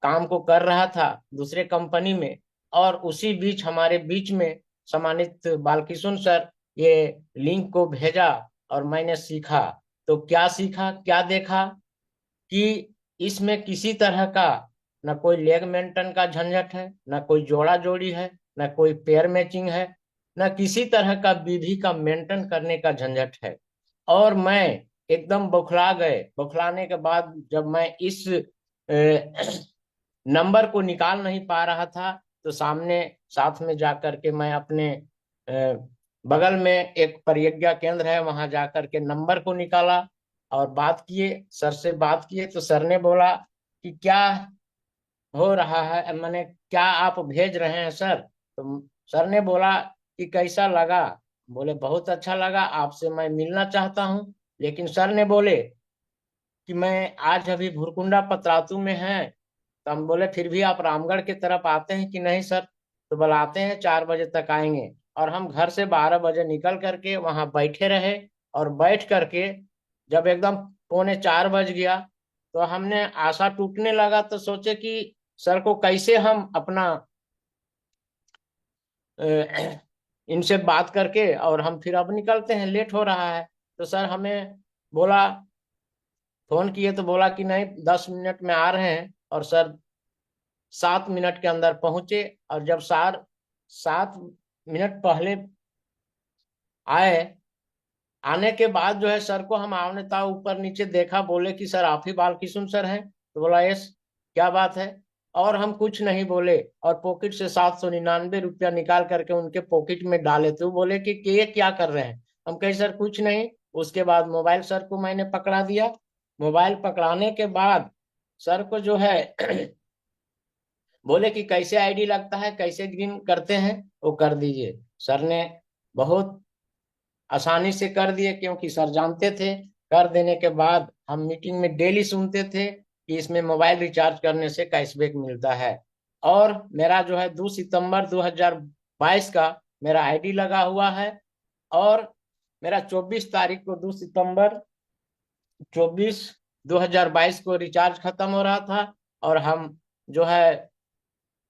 काम को कर रहा था दूसरे कंपनी में, और उसी बीच हमारे बीच में सम्मानित बालकिशोर सर ये लिंक को भेजा और मैंने सीखा। तो क्या सीखा, क्या देखा कि इसमें किसी तरह का न कोई लेग मेंटेन का झंझट है, न कोई जोड़ा जोड़ी है, न कोई पेयर मैचिंग है, न किसी तरह का विधि का मेंटेन करने का झंझट है। और मैं एकदम बौखला गए। बौखलाने के बाद जब मैं इस नंबर को निकाल नहीं पा रहा था, तो सामने साथ में जाकर के मैं अपने बगल में एक प्रज्ञा केंद्र है, वहां जाकर के नंबर को निकाला और बात किए, सर से बात किए तो सर ने बोला कि क्या हो रहा है, मैंने क्या आप भेज रहे हैं सर। तो सर ने बोला कि कैसा लगा। बोले बहुत अच्छा लगा, आपसे मैं मिलना चाहता हूँ। लेकिन सर ने बोले कि मैं आज अभी भुरकुंडा पतरातू में है। तो हम बोले फिर भी आप रामगढ़ की तरफ आते हैं कि नहीं सर। तो बोला आते हैं, 4 बजे तक आएंगे। और हम घर से 12 बजे निकल करके वहां बैठे रहे। और बैठ करके जब एकदम 3:45 बज गया तो हमने आशा टूटने लगा, तो सोचे कि सर को कैसे हम अपना अ, इनसे बात करके और हम फिर अब निकलते हैं, लेट हो रहा है। तो सर हमें बोला, फोन किए तो बोला कि नहीं 10 मिनट में आ रहे हैं। और सर 7 मिनट के अंदर पहुंचे। और जब 7 मिनट पहले आए, आने के बाद जो है सर को हम आमने ताव ऊपर नीचे देखा, बोले कि सर आप ही बालकिशुन सर हैं। तो बोला यस, क्या बात है। और हम कुछ नहीं बोले और पॉकेट से 799 रुपया निकाल करके उनके पॉकेट में डाले। तो बोले कि ये क्या कर रहे हैं। हम कहे सर कुछ नहीं। उसके बाद मोबाइल सर को मैंने पकड़ा दिया। मोबाइल पकड़ाने के बाद सर को जो है बोले कि कैसे आईडी लगता है, कैसे ग्रीन करते हैं, वो कर दीजिए। सर ने बहुत आसानी से कर दिए, क्योंकि सर जानते थे। कर देने के बाद हम मीटिंग में डेली सुनते थे कि इसमें मोबाइल रिचार्ज करने से कैशबैक मिलता है। और मेरा जो है 2 सितंबर 2022 का मेरा आईडी लगा हुआ है। और मेरा 24 तारीख को 2 सितंबर 2022 को रिचार्ज खत्म हो रहा था। और हम जो है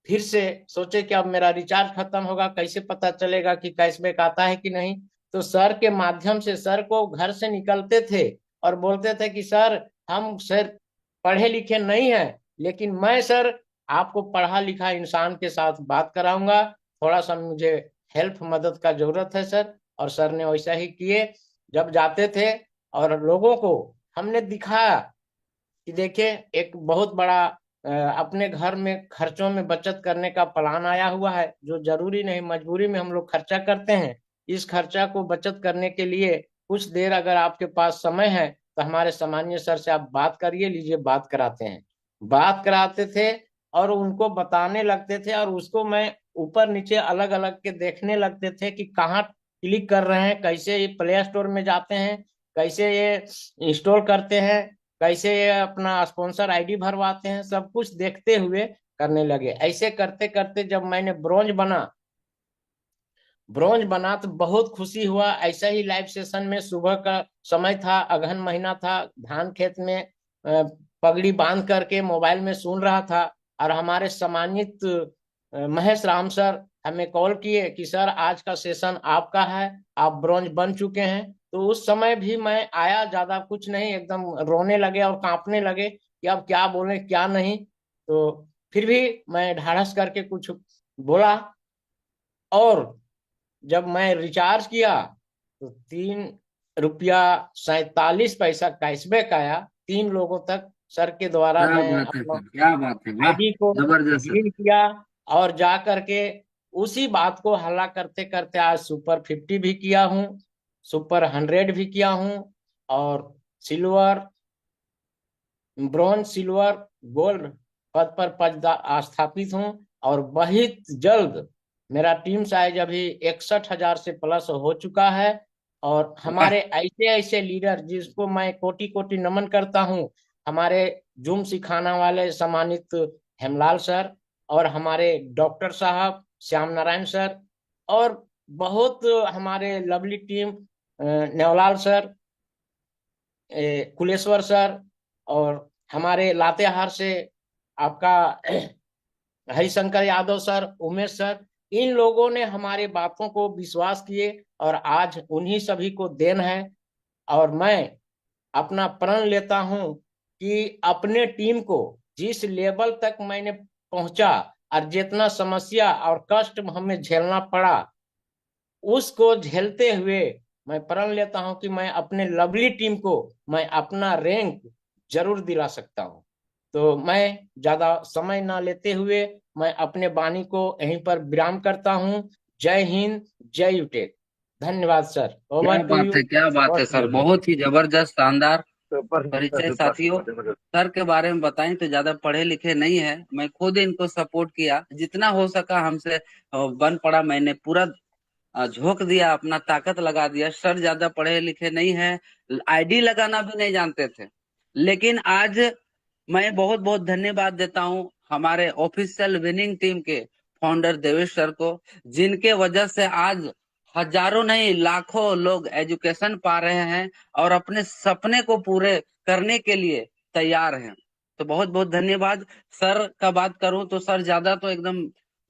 फिर से सोचे कि अब मेरा रिचार्ज खत्म होगा, कैसे पता चलेगा कि कैशबैक आता है कि नहीं। तो सर के माध्यम से, सर को घर से निकलते थे और बोलते थे कि सर हम सर पढ़े लिखे नहीं हैं, लेकिन मैं सर आपको पढ़ा लिखा इंसान के साथ बात कराऊंगा। थोड़ा सा मुझे हेल्प मदद का जरूरत है सर। और सर ने वैसा ही किए। जब जाते थे और लोगों को हमने दिखाया कि देखिए एक बहुत बड़ा अपने घर में खर्चों में बचत करने का प्लान आया हुआ है, जो जरूरी नहीं मजबूरी में हम लोग खर्चा करते हैं। इस खर्चा को बचत करने के लिए कुछ देर अगर आपके पास समय है तो हमारे सामान्य सर से आप बात करिए, लीजिए बात कराते हैं। बात कराते थे और उनको बताने लगते थे, और उसको मैं ऊपर नीचे अलग अलग के देखने लगते थे कि कहाँ क्लिक कर रहे हैं, कैसे ये प्ले स्टोर में जाते हैं, कैसे ये इंस्टॉल करते हैं, कैसे ये अपना स्पॉन्सर आईडी भरवाते हैं, सब कुछ देखते हुए करने लगे। ऐसे करते करते जब मैंने ब्रोंज बना तो बहुत खुशी हुआ। ऐसा ही लाइव सेशन में सुबह का समय था, अगहन महीना था, धान खेत में पगड़ी बांध करके मोबाइल में सुन रहा था। और हमारे सम्मानित महेश राम सर हमें कॉल किए कि सर आज का सेशन आपका है, आप ब्रोंज बन चुके हैं। तो उस समय भी मैं आया, ज्यादा कुछ नहीं, एकदम रोने लगे और कांपने लगे कि अब क्या बोले क्या नहीं। तो फिर भी मैं ढाढ़स करके कुछ बोला। और जब मैं रिचार्ज किया तो 3 रुपया 47 पैसा कैशबैक आया 3 लोगों तक। सर के द्वारा क्या मैं बात है अपना सर, क्या बात है, वाह, आईडी को जबरदस्त सर। ग्रीन किया। और जा करके उसी बात को हल्ला करते करते आज सुपर 50 भी किया हूँ, सुपर 100 भी किया हूँ। और सिल्वर, ब्रॉन्ज, सिल्वर, गोल्ड पद पर पद स्थापित हूँ। और बहुत जल्द मेरा टीम साइज अभी 61,000 से प्लस हो चुका है। और वाह, हमारे ऐसे ऐसे लीडर जिसको मैं कोटि कोटि नमन करता हूँ, हमारे जूम सिखाना वाले सम्मानित हेमलाल सर, और हमारे डॉक्टर साहब श्याम नारायण सर, और बहुत हमारे lovely team Nevlal sir, Kuleshwar sir, और हमारे लातेहार से आपका हरिशंकर यादव सर, उमेश सर, इन लोगों ने हमारे बातों को विश्वास किए। और आज उन्हीं सभी को देन है। और मैं अपना प्रण लेता हूं कि अपने टीम को जिस लेवल तक मैंने पहुंचा और जितना समस्या और कष्ट हमें झेलना पड़ा, उसको झेलते हुए मैं प्रण लेता हूं कि मैं अपने लवली टीम को मैं अपना रैंक जरूर दिला सकता हूं। तो मैं ज्यादा समय ना लेते हुए मैं अपने वाणी को यहीं पर विराम करता हूं। जय हिंद, जय यूटेक। धन्यवाद सर, क्या ओवर टू बात यू। है, क्या बात है सर, बहुत ही जबरदस्त, शानदार। परिचय साथियों, सर के बारे में बताएं तो ज्यादा पढ़े लिखे नहीं है, मैं खुद इनको सपोर्ट किया जितना हो सका हमसे बन पड़ा, मैंने पूरा झोंक दिया, अपना ताकत लगा दिया। सर ज्यादा पढ़े लिखे नहीं है, आईडी लगाना भी नहीं जानते थे, लेकिन आज मैं बहुत बहुत धन्यवाद देता हूँ हमारे ऑफिशियल विनिंग टीम के फाउंडर देवेश सर को, जिनके वजह से आज हजारों नहीं लाखों लोग एजुकेशन पा रहे हैं और अपने सपने को पूरे करने के लिए तैयार हैं। तो बहुत बहुत धन्यवाद। सर का बात करूं तो सर ज्यादा तो एकदम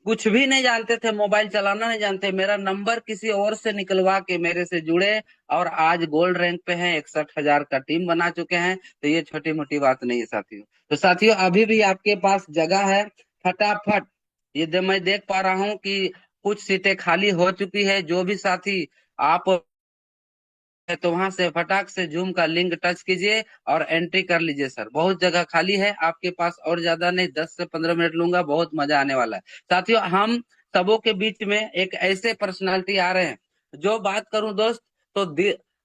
कुछ भी नहीं जानते थे, मोबाइल चलाना नहीं जानते, मेरा नंबर किसी और से निकलवा के मेरे से जुड़े और आज गोल्ड रैंक पे हैं, 61,000 का टीम बना चुके हैं। तो ये छोटी मोटी बात नहीं है साथियों। तो साथियों अभी भी आपके पास जगह है, फटाफट मैं देख पा रहा हूँ कि कुछ सीटें खाली हो चुकी है। जो भी साथी आप है तो वहां से फटाक से जूम का लिंक टच कीजिए और एंट्री कर लीजिए सर, बहुत जगह खाली है आपके पास। और ज्यादा नहीं 10 से 15 मिनट लूंगा, बहुत मजा आने वाला है साथियों। हम सबों के बीच में एक ऐसे पर्सनालिटी आ रहे हैं, जो बात करूं दोस्त तो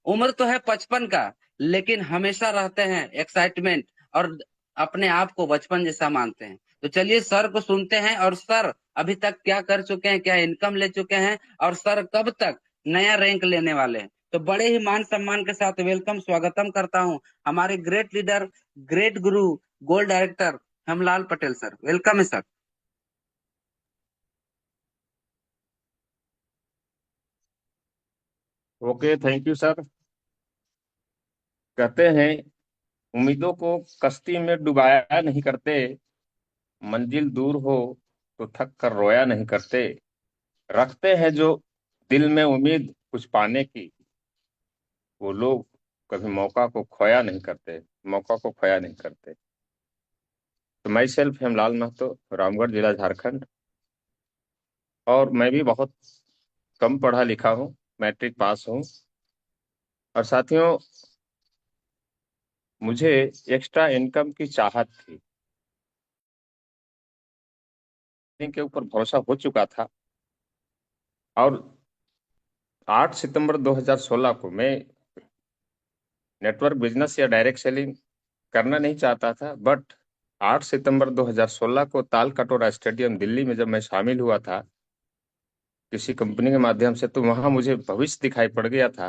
उम्र तो है 55 का, लेकिन हमेशा रहते हैं एक्साइटमेंट और अपने आप को बचपन जैसा मानते हैं। तो चलिए सर को सुनते हैं, और सर अभी तक क्या कर चुके हैं, क्या इनकम ले चुके हैं, और सर कब तक नया रैंक लेने वाले हैं। तो बड़े ही मान सम्मान के साथ वेलकम स्वागतम करता हूं हमारे great leader, great guru, gold director Hemlal Patel sir. Welcome है sir. Okay, thank you sir. कहते हैं उम्मीदों को कश्ती में डुबाया नहीं करते, मंजिल दूर हो तो थक कर रोया नहीं करते, रखते हैं जो दिल में उम्मीद कुछ पाने की, वो लोग कभी मौका को खोया नहीं करते, मौका को खोया नहीं करते। तो माई सेल्फ हेमलाल महतो, रामगढ़ जिला झारखंड। और मैं भी बहुत कम पढ़ा लिखा हूँ, मैट्रिक पास हूँ। और साथियों मुझे एक्स्ट्रा इनकम की चाहत थी, इनके ऊपर भरोसा हो चुका था। और 8 सितंबर 2016 को मैं नेटवर्क बिजनेस या डायरेक्ट सेलिंग करना नहीं चाहता था, बट 8 सितंबर 2016 को ताल कटोरा स्टेडियम दिल्ली में जब मैं शामिल हुआ था किसी कंपनी के माध्यम से, तो वहां मुझे भविष्य दिखाई पड़ गया था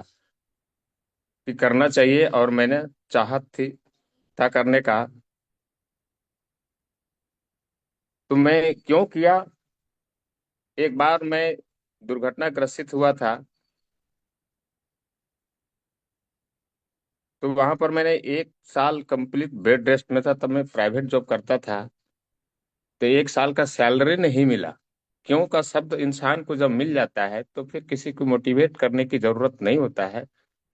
कि करना चाहिए, और मैंने चाहत थी था करने का। तो मैं क्यों किया, एक बार मैं दुर्घटना ग्रसित हुआ था, तो वहां पर मैंने 1 साल कंप्लीट बेड रेस्ट में था, तब मैं प्राइवेट जॉब करता था। तो 1 साल का सैलरी नहीं मिला। क्यों का शब्द इंसान को जब मिल जाता है तो फिर किसी को मोटिवेट करने की जरूरत नहीं होता है।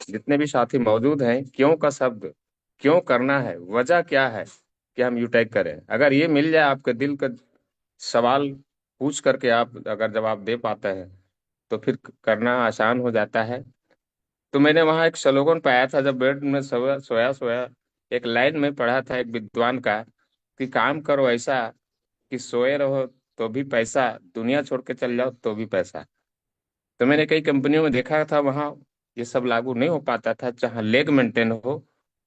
जितने भी साथी मौजूद हैं, क्यों का शब्द, क्यों करना है, वजह क्या है कि हम यूटैग करें, अगर ये मिल जाए आपके दिल का सवाल पूछ करके, आप अगर जवाब दे पाते हैं तो फिर करना आसान हो जाता है। तो मैंने वहां एक स्लोगन पाया था, जब बेड में सोया सोया सोया, एक लाइन में पढ़ा था एक विद्वान का कि काम करो ऐसा कि सोए रहो तो भी पैसा, दुनिया छोड़ के चल जाओ तो भी पैसा। तो मैंने कई कंपनियों में देखा था, वहाँ ये सब लागू नहीं हो पाता था, जहाँ लेग मेंटेन हो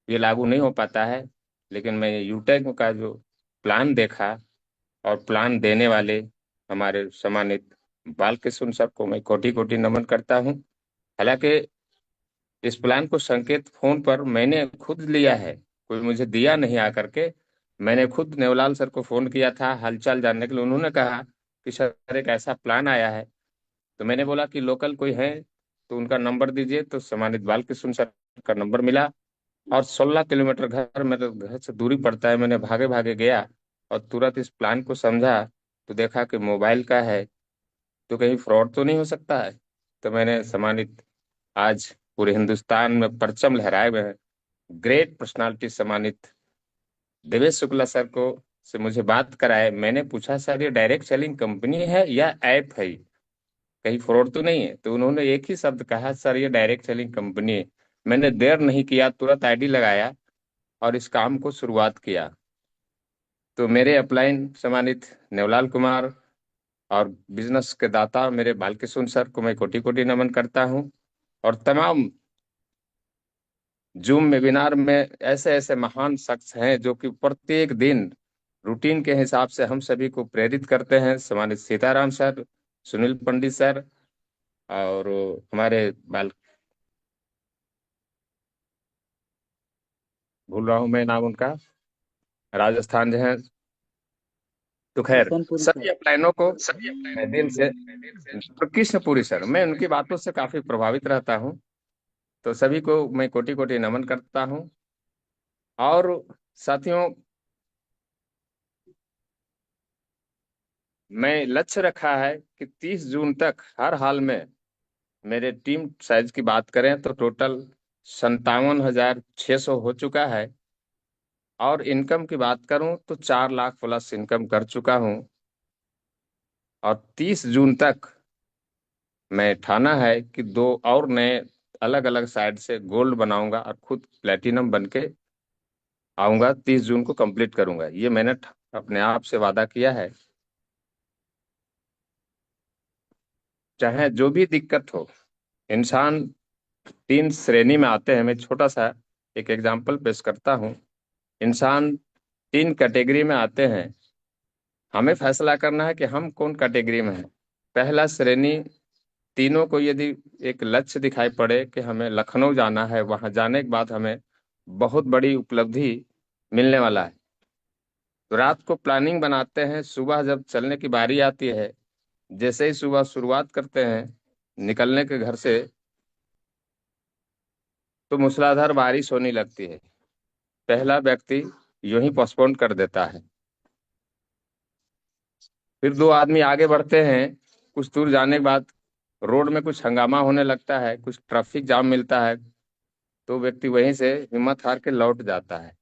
ये लागू नहीं हो पाता है। लेकिन मैं यूटेक का जो प्लान देखा, और प्लान देने वाले हमारे सम्मानित बालकृष्ण सर को मैं कोटि कोटि नमन करता हूँ। हालांकि इस प्लान को संकेत फोन पर मैंने खुद लिया है, कोई मुझे दिया नहीं आकर के। मैंने खुद नेवलाल सर को फोन किया था हालचाल जानने के लिए। उन्होंने कहा कि सर एक ऐसा प्लान आया है। तो मैंने बोला कि लोकल कोई है तो उनका नंबर दीजिए, तो सम्मानित बालकृष्ण सर का नंबर मिला। और 16 किलोमीटर घर मेरे घर से दूरी पड़ता है, मैंने भागे भागे गया और तुरंत इस प्लान को समझा। तो देखा कि मोबाइल का है, तो कहीं फ्रॉड तो नहीं हो सकता है। तो मैंने सम्मानित, आज पूरे हिंदुस्तान में परचम लहराए हुए हैं ग्रेट पर्सनालिटी सम्मानित देवेश शुक्ला सर को से मुझे बात कराए। मैंने पूछा सर ये डायरेक्ट सेलिंग कंपनी है या ऐप है, कहीं फ्रॉड तो नहीं है। तो उन्होंने एक ही शब्द कहा, सर ये डायरेक्ट सेलिंग कंपनी है। मैंने देर नहीं किया, तुरंत आईडी लगाया और इस काम को शुरुआत किया। तो मेरे अपलाइन सम्मानित नेवलाल कुमार और बिजनेस के दाता मेरे बालकृष्ण सर को मैं कोटि कोटि नमन करता हूँ। और तमाम जूम वेबिनार में ऐसे ऐसे महान शख्स हैं जो कि प्रत्येक दिन रूटीन के हिसाब से हम सभी को प्रेरित करते हैं। सम्मानित सीताराम सर, सुनील पंडित सर, और हमारे बाल, भूल रहा हूं मैं नाम उनका, राजस्थान जो है। तो खैर, किशनपुरी सभी सर। अपलाइनों को मैं दिल से, और कृष्णपुरी सर, मैं उनकी बातों से काफी प्रभावित रहता हूँ। तो सभी को मैं कोटि कोटि नमन करता हूँ। और साथियों, मैं लक्ष्य रखा है कि 30 जून तक हर हाल में, मेरे टीम साइज की बात करें तो टोटल 57,600 हो चुका है। और इनकम की बात करूं तो 4 लाख प्लस इनकम कर चुका हूं। और 30 जून तक मैं ठाना है कि 2 और नए अलग अलग साइड से गोल्ड बनाऊंगा और खुद प्लेटिनम बन के आऊंगा। 30 जून को कंप्लीट करूंगा, ये मैंने अपने आप से वादा किया है। चाहे जो भी दिक्कत हो, इंसान 3 श्रेणी में आते हैं। मैं छोटा सा एक एग्जांपल पेश करता हूँ। इंसान 3 कैटेगरी में आते हैं। हमें फैसला करना है कि हम कौन कैटेगरी में हैं। पहला श्रेणी, तीनों को यदि एक लक्ष्य दिखाई पड़े कि हमें लखनऊ जाना है, वहां जाने के बाद हमें बहुत बड़ी उपलब्धि मिलने वाला है, तो रात को प्लानिंग बनाते हैं। सुबह जब चलने की बारी आती है, जैसे ही सुबह शुरुआत करते हैं निकलने के घर से, तो मूसलाधार बारिश होने लगती है। पहला व्यक्ति यूं ही पोस्टपोन कर देता है। फिर 2 आदमी आगे बढ़ते हैं। कुछ दूर जाने के बाद रोड में कुछ हंगामा होने लगता है, कुछ ट्रैफिक जाम मिलता है, तो व्यक्ति वहीं से हिम्मत हार के लौट जाता है।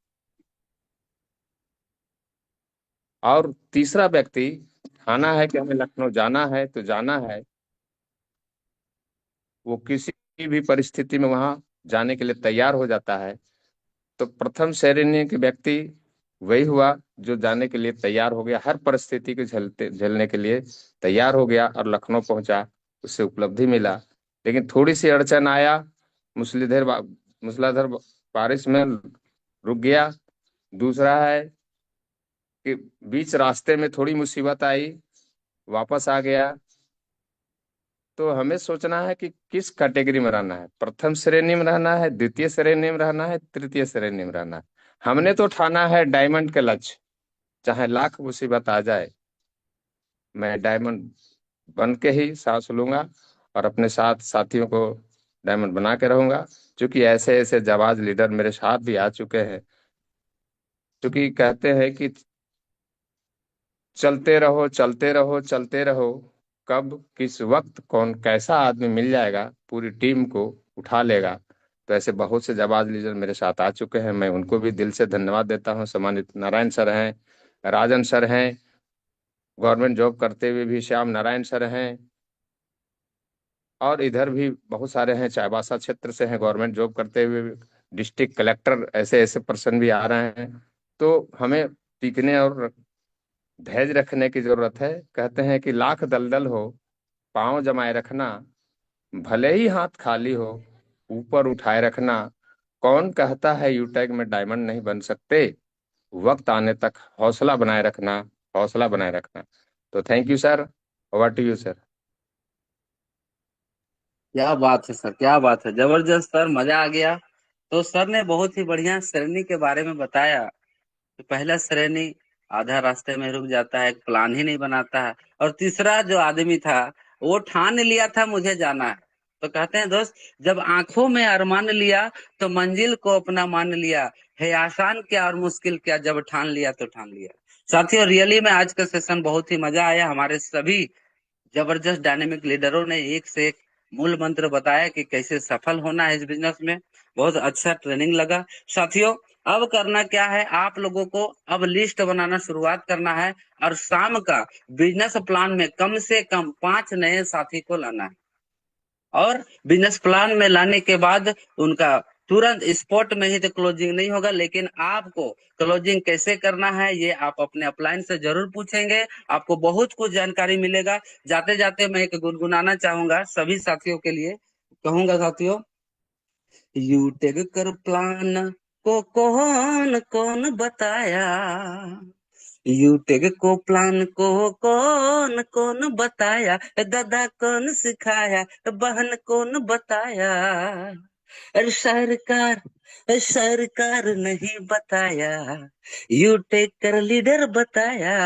और तीसरा व्यक्ति, ठाना है कि हमें लखनऊ जाना है तो जाना है, वो किसी भी परिस्थिति में वहां जाने के लिए तैयार हो जाता है। तो प्रथम श्रेणी के व्यक्ति वही हुआ जो जाने के लिए तैयार हो गया, हर परिस्थिति को झेलने के लिए तैयार हो गया और लखनऊ पहुंचा, उससे उपलब्धि मिला। लेकिन थोड़ी सी अड़चन आया, मूसलाधार मूसलाधार बारिश में रुक गया। दूसरा है कि बीच रास्ते में थोड़ी मुसीबत आई, वापस आ गया। तो हमें सोचना है कि किस कैटेगरी में रहना है, प्रथम श्रेणी में रहना है, द्वितीय श्रेणी में रहना है, तृतीय श्रेणी में रहना है। हमने तो ठाना है डायमंड के लक्ष्य, चाहे लाख मुसीबत आ जाए, मैं डायमंड बन के ही सांस लूंगा और अपने साथ साथियों को डायमंड बना के रहूंगा। क्योंकि ऐसे ऐसे जाबाज लीडर मेरे साथ भी आ चुके हैं, क्योंकि कहते हैं कि चलते रहो चलते रहो चलते रहो, कब किस वक्त कौन कैसा आदमी मिल जाएगा पूरी टीम को उठा लेगा। तो ऐसे बहुत से जाबाज लीडर मेरे साथ आ चुके हैं, मैं उनको भी दिल से धन्यवाद देता हूँ। सम्मानित नारायण सर हैं, राजन सर हैं, गवर्नमेंट जॉब करते हुए भी श्याम नारायण सर हैं, और इधर भी बहुत सारे हैं, चाईबासा क्षेत्र से हैं गवर्नमेंट जॉब करते हुए भी, डिस्ट्रिक्ट कलेक्टर, ऐसे ऐसे पर्सन भी आ रहे हैं। तो हमें टीकने और धैर्य रखने की जरूरत है। कहते हैं कि लाख दलदल हो, पांव जमाए रखना, भले ही हाथ खाली हो, ऊपर उठाए रखना। कौन कहता है यूटैग में डायमंड नहीं बन सकते, वक्त आने तक हौसला बनाए रखना, हौसला बनाए रखना। तो thank you sir, over to you sir. क्या बात है सर, क्या बात है, जबरदस्त सर, मजा आ गया। तो सर ने बहुत ही बढ़िया श्रेणी के बारे में बताया। तो पहला श्रेणी आधा रास्ते में रुक जाता है, प्लान ही नहीं बनाता है। और तीसरा जो आदमी था, वो ठान लिया था मुझे जाना है। तो कहते हैं दोस्त, जब आंखों में अरमान लिया तो मंजिल को अपना मान लिया, है आसान क्या और मुश्किल क्या, जब ठान लिया तो ठान लिया। साथियों, रियली में आज का सेशन बहुत ही मजा आया। हमारे सभी जबरदस्त डायनेमिक लीडरों ने एक से एक मूल मंत्र बताया कि कैसे सफल होना है इस बिजनेस में। बहुत अच्छा ट्रेनिंग लगा। साथियों, अब करना क्या है, आप लोगों को अब लिस्ट बनाना शुरुआत करना है, और शाम का बिजनेस प्लान में कम से कम 5 नए साथी को लाना है। और बिजनेस प्लान में लाने के बाद उनका तुरंत स्पॉट में ही तो क्लोजिंग नहीं होगा, लेकिन आपको क्लोजिंग कैसे करना है ये आप अपने अपलाइन से जरूर पूछेंगे। आपको बहुत कुछ जानकारी मिलेगा। जाते जाते मैं एक गुनगुनाना चाहूंगा सभी साथियों के लिए, कहूंगा साथियों यूटेक कर प्लान को कौन कौन बताया, यूटेक को प्लान को कौन कौन बताया, दादा कौन सिखाया, बहन कौन बताया, अरे सरकार नहीं बताया, यूटेक कर लीडर बताया,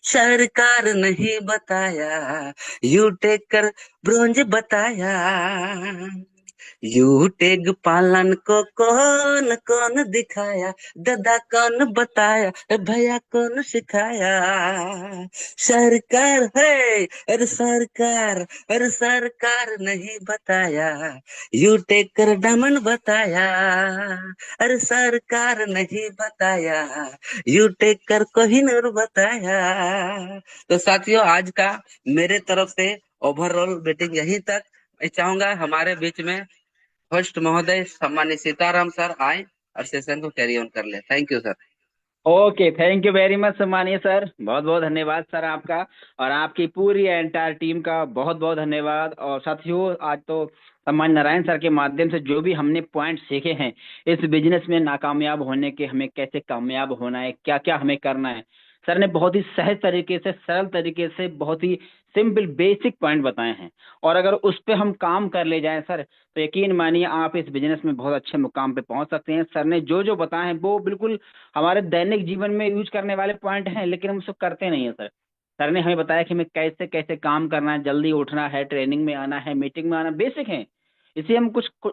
सरकार नहीं बताया, यूटेक कर ब्रोंज बताया, यूटेक पालन को कौन कौन दिखाया, दादा कौन बताया, भैया कौन सिखाया, सरकार है, अरे सरकार नहीं बताया, यूटेक कर डायमंड बताया, अरे सरकार नहीं बताया, यूटेक कर कोहिनूर बताया। तो साथियों, आज का मेरे तरफ से ओवरऑल मीटिंग यहीं तक। मैं चाहूंगा हमारे बीच में होस्ट महोदय सम्मानित सीताराम सर आए और सेशन को कैरी ऑन कर ले। Thank you sir. Okay, thank you very much सम्मानीय सर, बहुत बहुत धन्यवाद सर आपका और आपकी पूरी एंटायर टीम का बहुत बहुत धन्यवाद। और साथियों, आज तो सम्मान्य नारायण सर के माध्यम से जो भी हमने पॉइंट सीखे हैं इस बिजनेस में नाकामयाब होने के, हमें कैसे कामयाब होना है, क्या क्या हमें करना है, सर ने बहुत ही सहज तरीके से, सरल तरीके से, बहुत ही सिंपल बेसिक पॉइंट बताए हैं। और अगर उस पर हम काम कर ले जाएं सर, तो यकीन मानिए आप इस बिजनेस में बहुत अच्छे मुकाम पे पहुंच सकते हैं। सर ने जो जो बताए हैं वो बिल्कुल हमारे दैनिक जीवन में यूज करने वाले पॉइंट हैं, लेकिन हम उसको करते नहीं है सर। सर ने हमें बताया कि हमें कैसे कैसे काम करना है, जल्दी उठना है, ट्रेनिंग में आना है, मीटिंग में आना, बेसिक है। इसे हम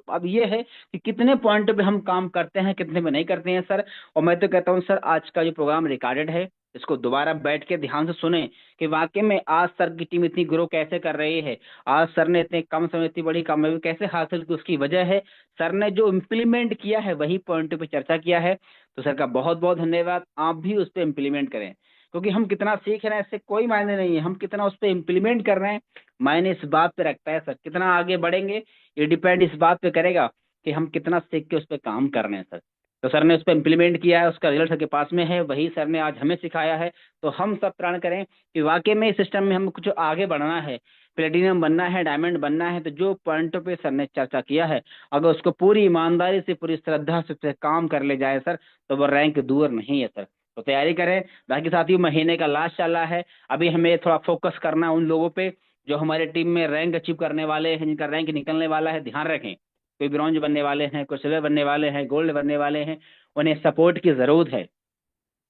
अब ये है कि कितने पॉइंट पे हम काम करते हैं, कितने पे नहीं करते हैं सर। और मैं तो कहता हूँ सर, आज का जो प्रोग्राम रिकॉर्डेड है, इसको दोबारा बैठ के ध्यान से सुने कि वाकई में आज सर की टीम इतनी ग्रो कैसे कर रही है, आज सर ने इतने कम समय में इतनी बड़ी कामयाबी कैसे हासिल की। उसकी वजह है सर ने जो इम्प्लीमेंट किया है, वही पॉइंट पे चर्चा किया है। तो सर का बहुत बहुत धन्यवाद। आप भी उस पर इम्प्लीमेंट करें, क्योंकि हम कितना सीख रहे हैं इससे कोई मायने नहीं है, हम कितना उस पर इम्प्लीमेंट कर रहे हैं मायने इस बात पे रखता है सर। कितना आगे बढ़ेंगे ये डिपेंड इस बात पे करेगा कि हम कितना सीख के उस पर काम कर रहे हैं सर। तो सर ने उस पर इम्प्लीमेंट किया है, उसका रिजल्ट सर के पास में है, वही सर ने आज हमें सिखाया है। तो हम सब प्रण करें कि वाकई में इस सिस्टम में हम कुछ आगे बढ़ना है, प्लेटिनम बनना है, डायमंड बनना है, तो जो पॉइंटों पे सर ने चर्चा किया है, अगर उसको पूरी ईमानदारी से, पूरी श्रद्धा से काम कर ले जाए सर, तो वो रैंक दूर नहीं है सर। तो तैयारी करें। बाकी साथियों, महीने का लास्ट चल रहा है, अभी हमें थोड़ा फोकस करना है उन लोगों पे जो हमारे टीम में रैंक अचीव करने वाले हैं, जिनका रैंक निकलने वाला है। ध्यान रखें, कोई ब्रॉन्ज बनने वाले हैं, कोई सिल्वर बनने वाले हैं, गोल्ड बनने वाले हैं, उन्हें सपोर्ट की जरूरत है,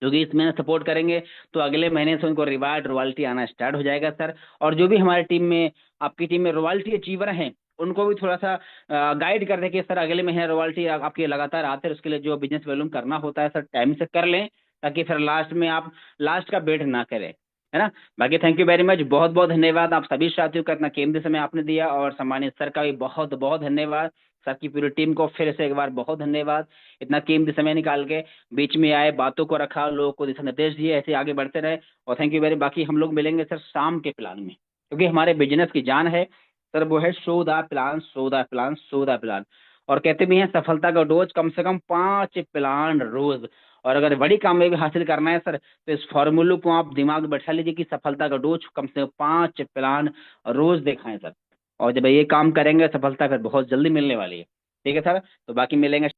क्योंकि इस महीने सपोर्ट करेंगे तो अगले महीने से उनको रिवार्ड रॉयल्टी आना स्टार्ट हो जाएगा सर। और जो भी हमारी टीम में, आपकी टीम में रॉयल्टी अचीवर हैं, उनको भी थोड़ा सा गाइड कर दें कि सर अगले महीने रॉयल्टी आपकी लगातार आते हैं, उसके लिए जो बिजनेस वॉल्यूम करना होता है सर टाइम से कर लें, ताकि फिर लास्ट में आप लास्ट का वेट ना करें, है ना। बाकी थैंक यू वेरी मच, बहुत बहुत धन्यवाद आप सभी साथियों का, इतना कीमती समय आपने दिया। और सम्मानित सर का भी बहुत बहुत धन्यवाद, सर की पूरी टीम को फिर से एक बार बहुत धन्यवाद, इतना कीमती समय निकाल के बीच में आए, बातों को रखा, लोगों को दिशा निर्देश दिए, ऐसे आगे बढ़ते रहे। और थैंक यू वेरी। बाकी हम लोग मिलेंगे सर शाम के प्लान में, क्योंकि हमारे बिजनेस की जान है सर, वो है show the plan, show the plan, show the plan. और कहते भी हैं सफलता का डोज कम से कम 5 प्लान रोज। और अगर बड़ी कामयाबी हासिल करना है सर, तो इस फॉर्मूले को आप दिमाग में बैठा लीजिए कि सफलता का डोज कम से कम 5 प्लान रोज दिखाएं सर। और जब ये काम करेंगे, सफलता फिर बहुत जल्दी मिलने वाली है। ठीक है सर, तो बाकी मिलेंगे।